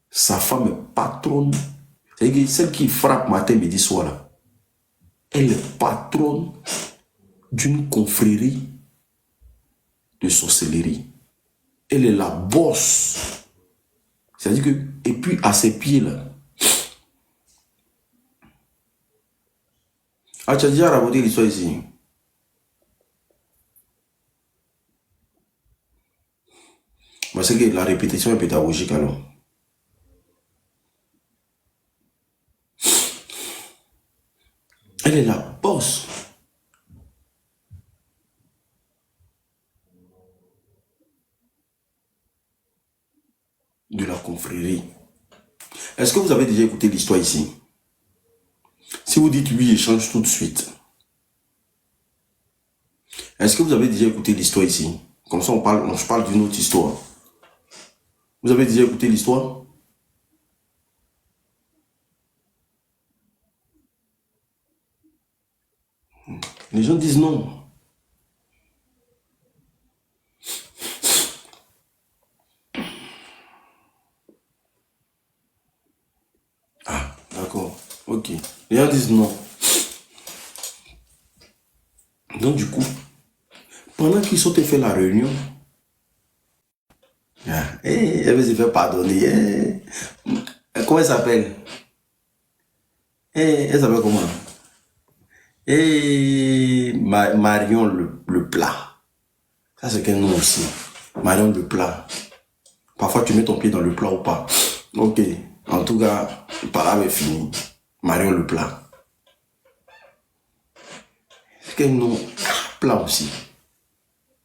B: Sa femme est patronne. C'est-à-dire celle qui frappe matin, midi, soir, là. Elle est patronne d'une confrérie de sorcellerie. Elle est la bosse. C'est-à-dire que, et puis à ses pieds là, Ah, tu as déjà raconté l'histoire ici. Mais c'est que la répétition est pédagogique alors. Elle est la boss de la confrérie. Est-ce que vous avez déjà écouté l'histoire ici? Si vous dites oui, échange tout de suite. Est-ce que vous avez déjà écouté l'histoire ici? Comme ça, je parle d'une autre histoire. Vous avez déjà écouté l'histoire? Les gens disent non. Ah, d'accord. Ok. Les gens disent non. Donc, du coup, pendant qu'ils sont fait la réunion, elle veut se faire pardonner. Comment elle s'appelle? Elle s'appelle comment? Marion le plat. Ça, c'est qu'un nom aussi. Marion le plat. Parfois, tu mets ton pied dans le plat ou pas. Ok. En tout cas, le parade est fini. Marion le plat. C'est qu'un nom plat aussi.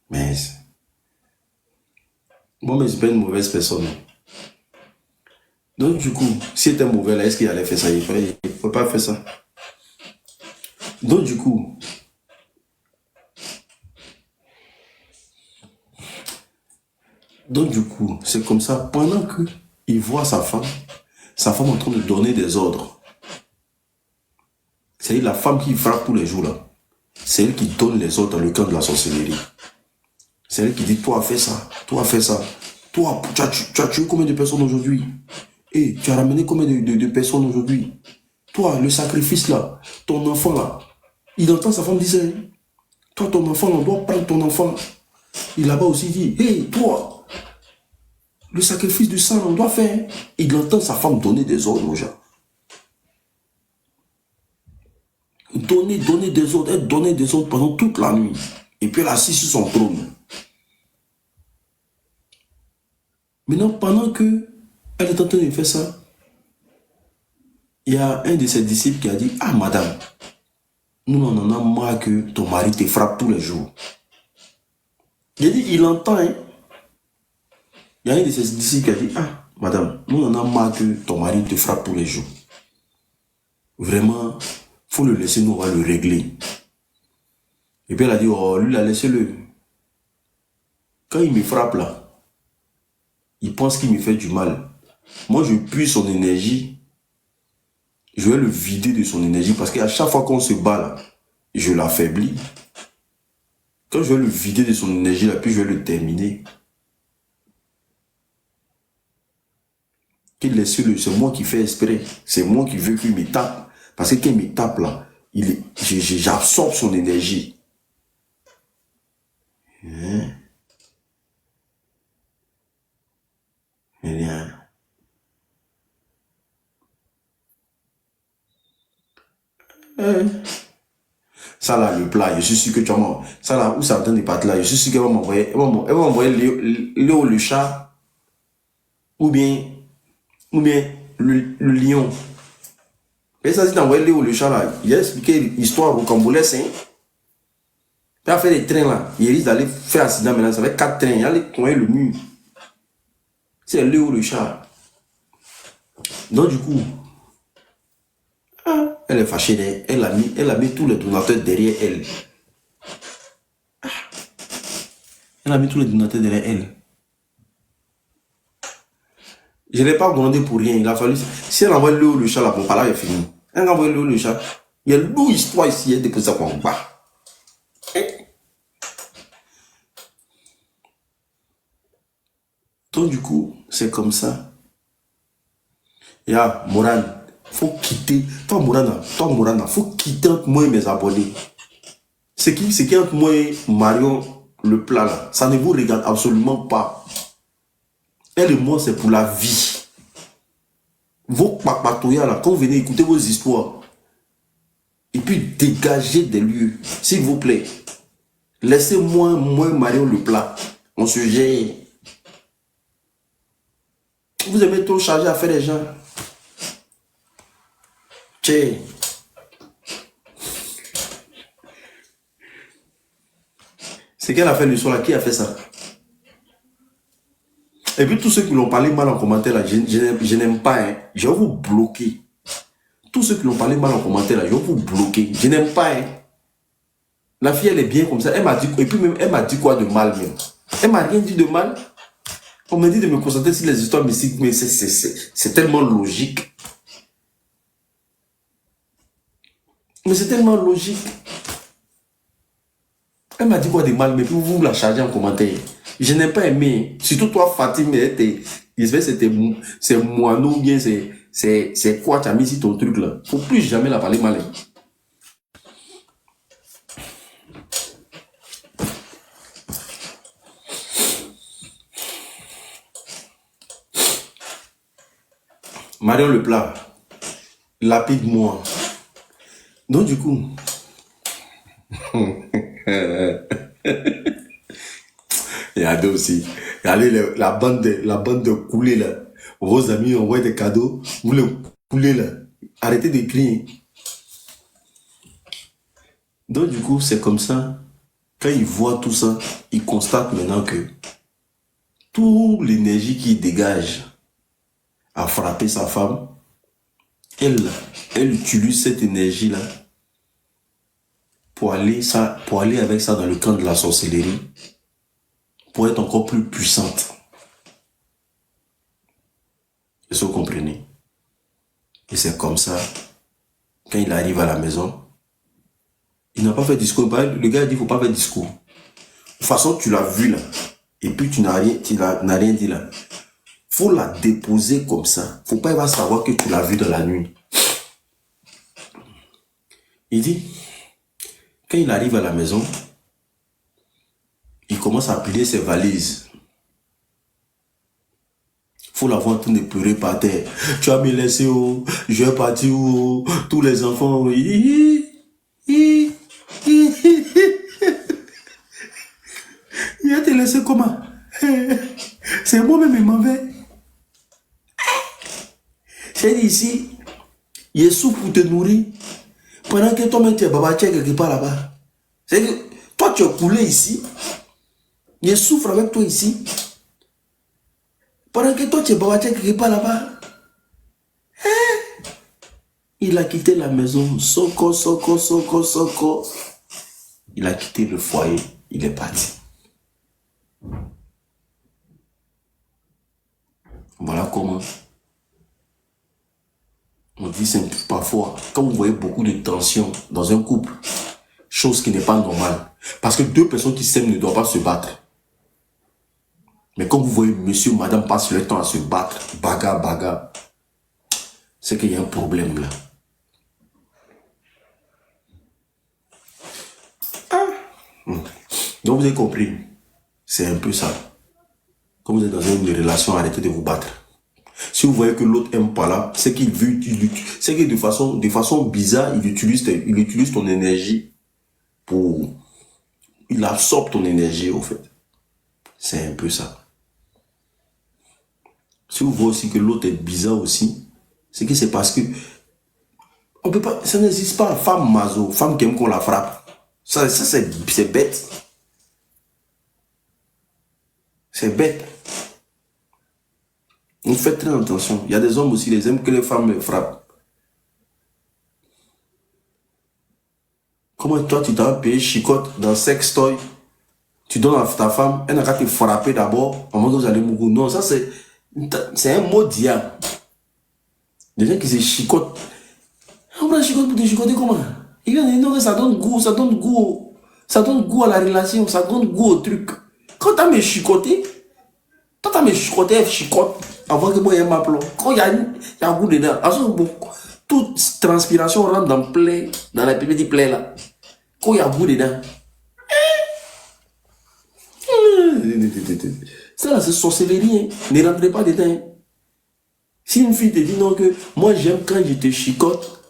B: Mais bon, mais c'est pas une mauvaise personne. Donc, du coup, si était mauvais là, est-ce qu'il allait faire ça? Il ne peut pas faire ça. Donc, du coup, c'est comme ça, pendant qu'il voit sa femme en train de donner des ordres. C'est la femme qui frappe tous les jours là. C'est elle qui donne les ordres dans le camp de la sorcellerie. C'est elle qui dit, toi fais ça, toi fais ça. Toi, tu as tué combien de personnes aujourd'hui? Et tu as ramené combien de personnes aujourd'hui? Toi, le sacrifice là, ton enfant là. Il entend sa femme dire, toi, ton enfant, on doit prendre ton enfant. Il là-bas aussi dit, hé, toi, le sacrifice du sang, on doit faire. Il entend sa femme donner des ordres aux gens. Donner des ordres, elle donnait des ordres pendant toute la nuit. Et puis elle assise sur son trône. Maintenant, pendant que elle est en train de faire ça, il y a un de ses disciples qui a dit, ah madame, nous on en a marre que ton mari te frappe tous les jours. Il dit, il entend, hein. Il y a un de ses disciples qui a dit, ah madame, nous on en a marre que ton mari te frappe tous les jours. Vraiment, faut le laisser, nous on va le régler. Et puis elle a dit, oh lui, laissez-le. Quand il me frappe là, il pense qu'il me fait du mal. Moi, je puise son énergie. Je vais le vider de son énergie parce qu'à chaque fois qu'on se bat là, je l'affaiblis. Quand je vais le vider de son énergie là, puis je vais le terminer. Qu'il laisse-le, c'est moi qui fais exprès. C'est moi qui veux qu'il me tape. Parce que quand il me tape là, j'absorbe son énergie. Hein? Rien. Ça là, le plat, je suis sûr que tu vas ça là, où ça entend des pâtes là, je suis sûr qu'elle va m'envoyer, elle va m'envoyer Léo le chat, ou bien le lion. Et ça, si t'envoies Léo le chat là, il a expliqué l'histoire au Cambolaise, hein. Il a fait des trains là, il risque d'aller faire accident maintenant, ça fait 4 trains, il a allé le mur. C'est Léo le chat. Donc du coup, elle est fâchée, elle a mis tous les donateurs derrière elle. Elle a mis tous les donateurs derrière elle. Je ne l'ai pas demandé pour rien. Il a fallu. Si elle envoie le chat là, mon parler est fini. Elle envoie le chat. Il y a une longue histoire ici, elle dépose ça pour en bas. Donc du coup, c'est comme ça. Il y a Moran. Faut quitter. Toi Morana, faut quitter entre moi et mes abonnés. Ce qui est entre moi et Marion, le plat là, ça ne vous regarde absolument pas. Elle et moi, c'est pour la vie. Vos papatoyas là, quand vous venez écouter vos histoires, Et puis dégagez des lieux, s'il vous plaît. Laissez-moi, moi, Marion le plat. On se gère. Vous aimez trop charger à faire les gens. Tiens. C'est qu'elle a fait le soir là. Qui a fait ça? Et puis tous ceux qui l'ont parlé mal en commentaire là, je n'aime pas. Hein. Je vais vous bloquer. Tous ceux qui l'ont parlé mal en commentaire là, je vais vous bloquer. Je n'aime pas. Hein. La fille, elle est bien comme ça. Elle m'a dit, et puis même, elle m'a dit quoi de mal même? Elle m'a rien dit de mal. On m'a dit de me concentrer sur les histoires mystiques, mais c'est tellement logique. Mais c'est tellement logique. Elle m'a dit quoi de mal, mais puis vous la chargez en commentaire. Je n'ai pas aimé. Surtout toi, Fatim, c'est moineau ou bien c'est quoi, tu as mis ici ton truc là. Faut plus jamais la parler mal. Hein. Marion le plat, lapide-moi. Donc du coup, il y a deux aussi. Regardez la bande de coulés là. Vos amis envoient des cadeaux, vous les coulez là. Arrêtez d'écrire. Donc du coup, c'est comme ça. Quand ils voient tout ça, ils constatent maintenant que toute l'énergie qui dégage à frapper sa femme, elle utilise cette énergie-là pour aller avec ça dans le camp de la sorcellerie, pour être encore plus puissante. Est-ce que vous comprenez? Et c'est comme ça, quand il arrive à la maison, il n'a pas fait discours. Le gars dit, il ne faut pas faire discours. De toute façon, tu l'as vu là, et puis tu n'as rien dit là. Faut la déposer comme ça. Faut pas savoir que tu l'as vu dans la nuit. Il dit, quand il arrive à la maison, il commence à plier ses valises. Faut la voir en train de pleurer par terre. Tu vas me laisser où? Je vais partir où? Tous les enfants. Il va te laisser comment? C'est moi-même qui m'en vais. J'ai dit ici, il est sous pour te nourrir. Pendant que toi-même tu es babaché quelque part là-bas. C'est que toi tu es coulé ici. Il souffre avec toi ici. Pendant que toi tu es babaché quelque part là-bas. Il a quitté la maison. Soko. Il a quitté le foyer. Il est parti. Voilà comment. On dit simple, parfois, quand vous voyez beaucoup de tension dans un couple, chose qui n'est pas normale, parce que deux personnes qui s'aiment ne doivent pas se battre. Mais quand vous voyez monsieur, madame passe le temps à se battre, bagarre, c'est qu'il y a un problème là. Donc vous avez compris, c'est un peu ça. Quand vous êtes dans une relation, arrêtez de vous battre. Si vous voyez que l'autre n'aime pas là, c'est qu'il veut, c'est que de façon bizarre, il utilise ton énergie pour, il absorbe ton énergie au fait. C'est un peu ça. Si vous voyez aussi que l'autre est bizarre aussi, c'est que c'est parce que on peut pas, ça n'existe pas, femme maso, femme qui aime qu'on la frappe. Ça c'est bête. C'est bête. On fait très attention. Il y a des hommes aussi, ils aiment que les femmes les frappent. Comment toi, tu t'as payé chicotte dans sextoy, tu donnes à ta femme, elle n'a qu'à te frapper d'abord, en mode vous allez mourir. Non, ça c'est un mot diable. Des gens qui se chicotent. On prend chicotte pour te chicoter comment? Il vient de dire que ça donne goût à la relation, ça donne goût au truc. Quand tu as mes chicotés, elle chicote. Avant que moi, il y ait ma plomb. Quand il y a un goût dedans, toute transpiration rentre dans la petite plaie là. Quand il y a un goût dedans. Ça là, c'est sorcellerie. Hein. Ne rentrez pas dedans. Hein. Si une fille te dit non, que moi j'aime quand je te chicote,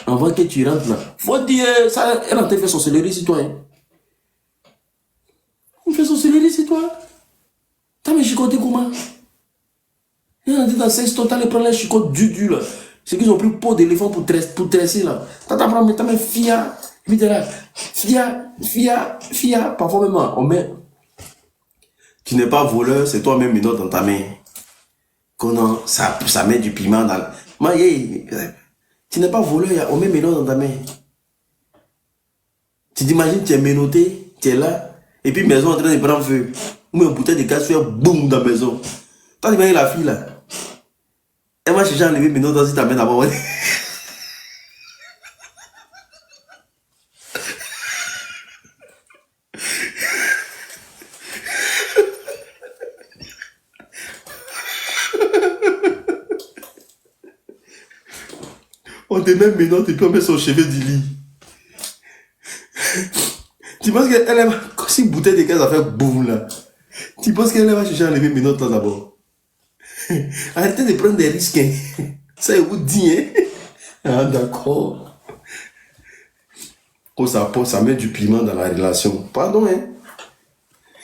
B: Avant que tu rentres là. Faut dire, ça, elle a fait sorcellerie sur toi. Hein. On fait sorcellerie sur toi. T'as mis chicoté comment? Elle a dit dans 16 temps, t'as prendre les chicotes du là. C'est qu'ils ont pris peau d'éléphant pour tresser là. T'as mis fia. Vite là. Fia. Parfois même, on met. Tu n'es pas voleur, c'est toi-même une autre dans ta main. Comment ça met du piment dans la... Tu n'es pas voleur, on met mélange dans ta main. Tu t'imagines, tu es menotté, tu es là, et puis maison en train de prendre feu. Ou même une bouteille de gaz, tu es boum dans la maison. Toi, tu imagines la fille là. Elle va chercher à enlever mélange dans ta main d'abord. On te met mélange et puis on met son cheveu du lit. Tu penses qu'elle va... Si une bouteille de gaz a fait boum là, tu penses qu'elle va chercher à enlever mélange là d'abord. Arrêtez de prendre des risques. Hein. Ça vous dit, hein? Ah, d'accord. Oh, ça met du piment dans la relation. Pardon, hein?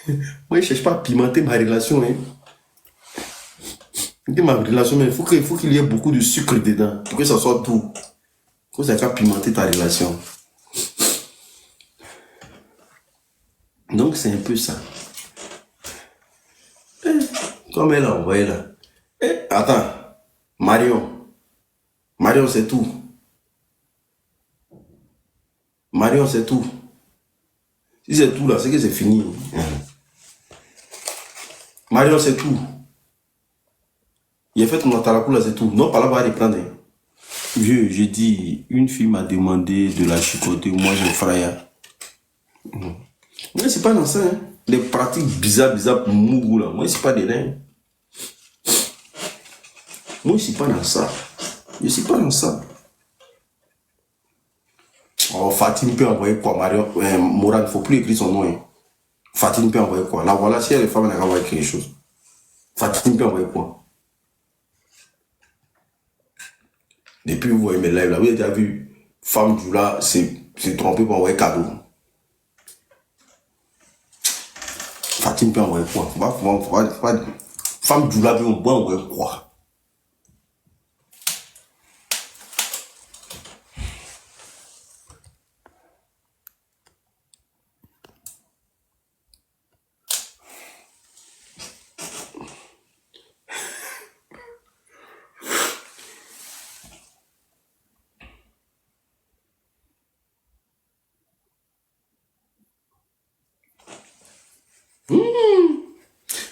B: Moi, je ne cherche pas à pimenter ma relation, hein? Ma relation, mais il faut qu'il y ait beaucoup de sucre dedans pour que ça soit doux. Faut que ça va pimenter ta relation. Donc, c'est un peu ça. Comme elle a envoyé là. Attends. Marion, c'est tout. Marion, c'est tout. Si c'est tout là, c'est que c'est fini. Marion, c'est tout. Il a fait ton atarakou là, c'est tout. Non, pas là, va reprendre. Vieux, j'ai dit, une fille m'a demandé de la chicoter, moi je fraye. Moi, c'est pas dans ça. Hein. Les pratiques bizarres, mougou là. Moi, c'est pas dedans. Moi, je suis pas dans ça. Je suis pas dans ça. Oh, Fatine peut envoyer quoi, Marion Moran, il ne faut plus écrire son nom. Hein. Fatine peut envoyer quoi? Là, voilà, si elle est femme, elle a envoyé quelque chose. Fatine peut envoyer quoi? Depuis que vous voyez mes lives là, vous avez déjà vu, femme du là, c'est trompée pour envoyer cadeau. Fatine peut envoyer quoi? Femme du là, peut envoyer quoi?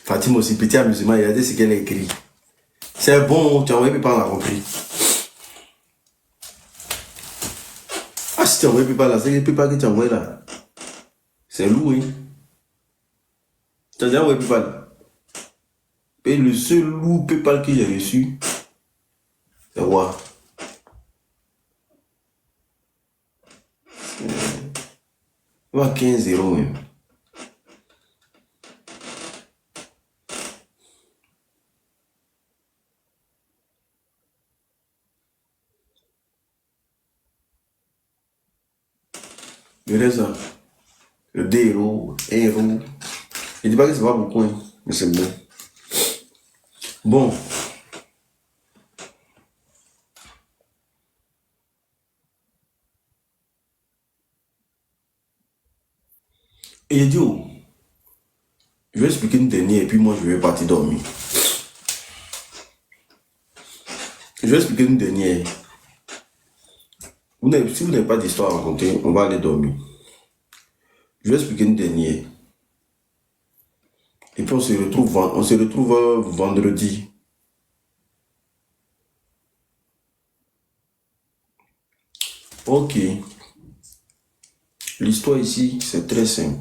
B: Fatime aussi, petit amusement, regardez ce qu'elle a écrit. C'est bon, tu as envoyé, pas on a compris. Ah, si tu as envoyé pas là, c'est le pas que tu as envoyé là. C'est lourd, hein. Tu as déjà envoyé pas là. Et le seul lourd PayPal que j'ai reçu, c'est quoi? Il va 15 euros même. Le reste, le 2 euros, 1 euro. Je dis pas que c'est pas beaucoup, hein, mais c'est bon. Bon. Et il dit, oh, je vais expliquer une dernière et puis moi je vais partir dormir. Je vais expliquer une dernière. Si vous n'avez pas d'histoire à raconter, on va aller dormir. Je vais expliquer une dernière. Et puis on se retrouve vendredi. Ok. L'histoire ici, c'est très simple.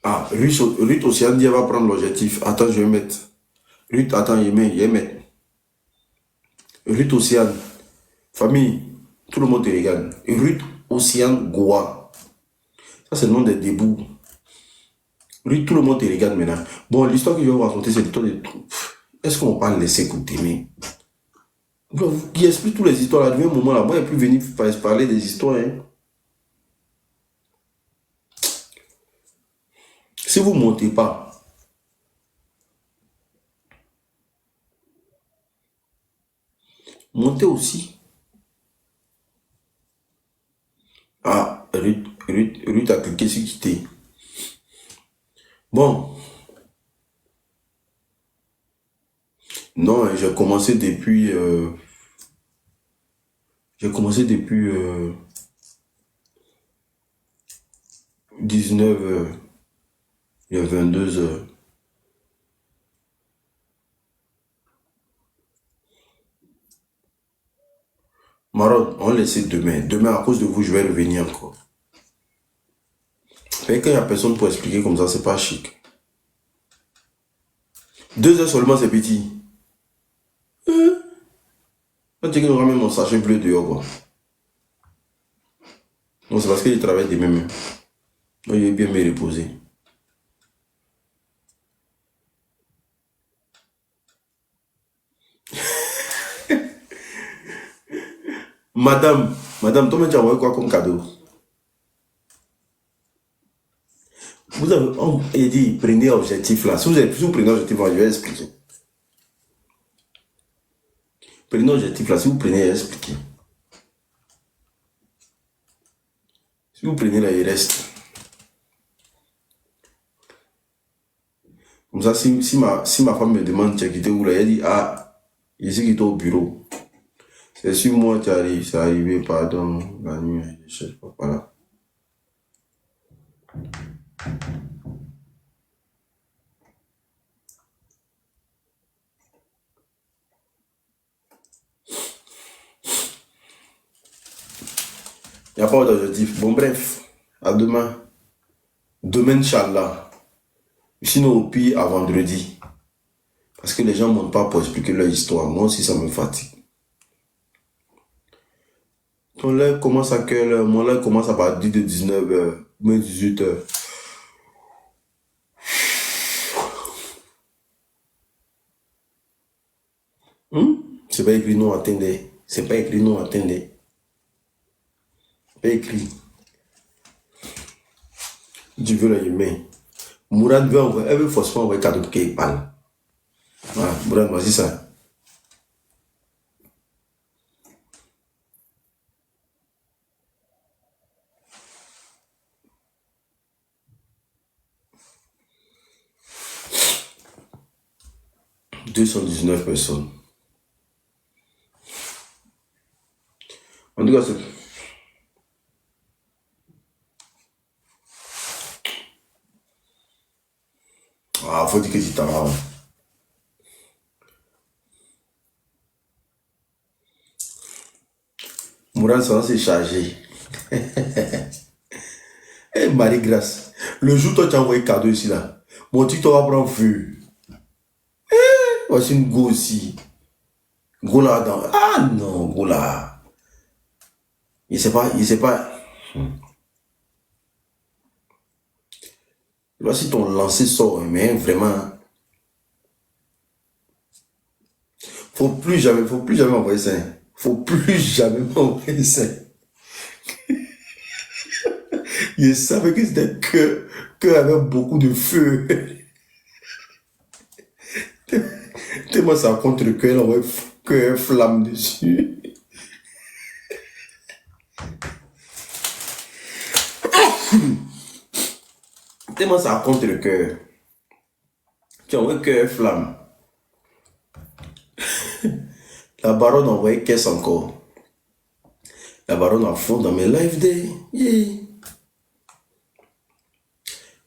B: Ah, Ruth Océane dit elle va prendre l'objectif. Attends, je vais mettre. Ruth, attends, je vais mettre. Ruth Océane. Famille, tout le monde te regarde. Ruth Océane Goa. Ça, c'est le nom des débouts. Ruth, tout le monde te regarde maintenant. Bon, l'histoire que je vais vous raconter, c'est l'histoire de... Est-ce qu'on va pas laisser écouter, mais... Qui explique toutes les histoires là, depuis un moment là, moi, il est plus venu parler des histoires. Hein. Si vous ne montez pas, montez aussi. Ah, Ruth a cliqué sur quitter. Bon. Non, j'ai commencé depuis... j'ai commencé depuis 19h. Il y a 22h. Marot, on laisse demain. Demain, à cause de vous, je vais revenir encore. Mais quand il n'y a personne pour expliquer comme ça, c'est pas chic. 2 heures seulement, c'est petit. Quand tu auras même mon sachet bleu dehors, quoi. Non, c'est parce que je travaille demain même. Donc, je vais bien me reposer. Madame, toi, tu as envoyé quoi comme cadeau? Vous avez dit, prenez objectif là. Si vous prenez objectif là, je vais expliquer. Prenez objectif là, si vous prenez, je vais expliquer. Si vous prenez là, il reste. Comme ça, si ma femme me demande, tu as quitté où là, elle dit, ah, je suis quitté au bureau. C'est sur moi qui arrive, c'est arrivé, pardon, la nuit, je sais pas, voilà. Il n'y a pas d'objectif. Bon, bref, à demain. Demain, Inch'Allah. Sinon, au pire, à vendredi. Parce que les gens ne montent pas pour expliquer leur histoire. Moi aussi, ça me fatigue. Ton live commence à quelle heure? Mon live commence à partir de 19h, mais 18h. C'est pas écrit non, attendez. C'est pas écrit non, attendez. Pas écrit. Tu veux la humain. Mourad veut envoyer, elle veut forcément envoyer cadeau pour qu'il parle. Voilà, Mourad, voici ça. « 219 personnes. En tout cas, c'est... Ah, faut dire que tu t'en vas. Mourad, ça s'est chargé. Eh, Marie-Grâce, le jour où toi tu as envoyé cadeau ici là, mon TikTok va prendre feu. Voici une go aussi. Go là dans. Ah non, go là. Il sait pas. Voici ton lancer sort, mais vraiment. Faut plus jamais envoyer ça. Faut plus jamais envoyer ça. Il savait que c'était que avec beaucoup de feu. Tellement ça contre le cœur, on voit que flamme dessus. Tellement ça contre le cœur. Tu envoies que flamme. La baronne envoyait caisse encore. La baronne à fond dans mes live day. Yeah.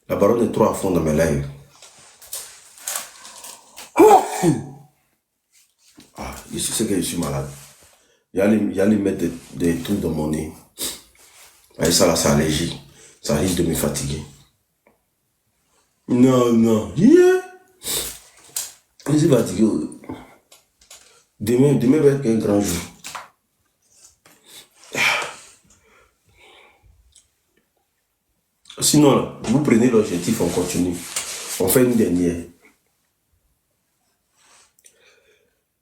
B: La baronne est trop à fond dans mes lives. Ah, je sais que je suis malade. Il y a les mettre des trucs dans mon nez. Et ça là, c'est allergie. Ça risque de me fatiguer. Non, non. Yeah. Je suis fatigué. Demain va être un grand jour. Sinon, là, vous prenez l'objectif, on continue. On fait une dernière.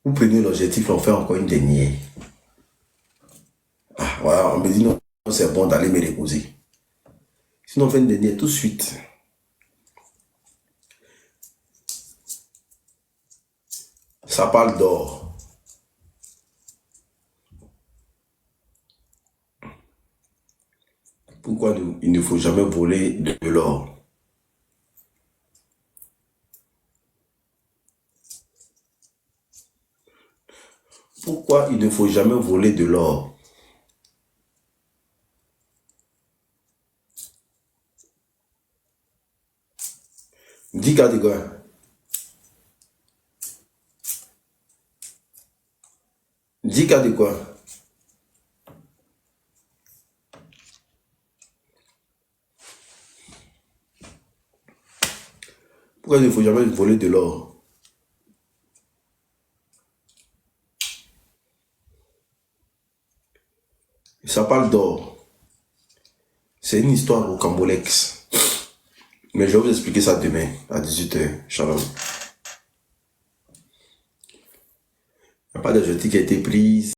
B: Vous prenez l'objectif, on fait encore une dernière. Ah, voilà, on me dit non, c'est bon d'aller me reposer. Sinon, on fait une dernière tout de suite. Ça parle d'or. Pourquoi il ne faut jamais voler de l'or? Pourquoi il ne faut jamais voler de l'or? Dis qu'à de quoi? Dis qu'à de quoi? Pourquoi il ne faut jamais voler de l'or? Ça parle d'or. C'est une histoire rocambolesque. Mais je vais vous expliquer ça demain à 18h. Shalom. Il n'y a pas d'objectif qui a été pris.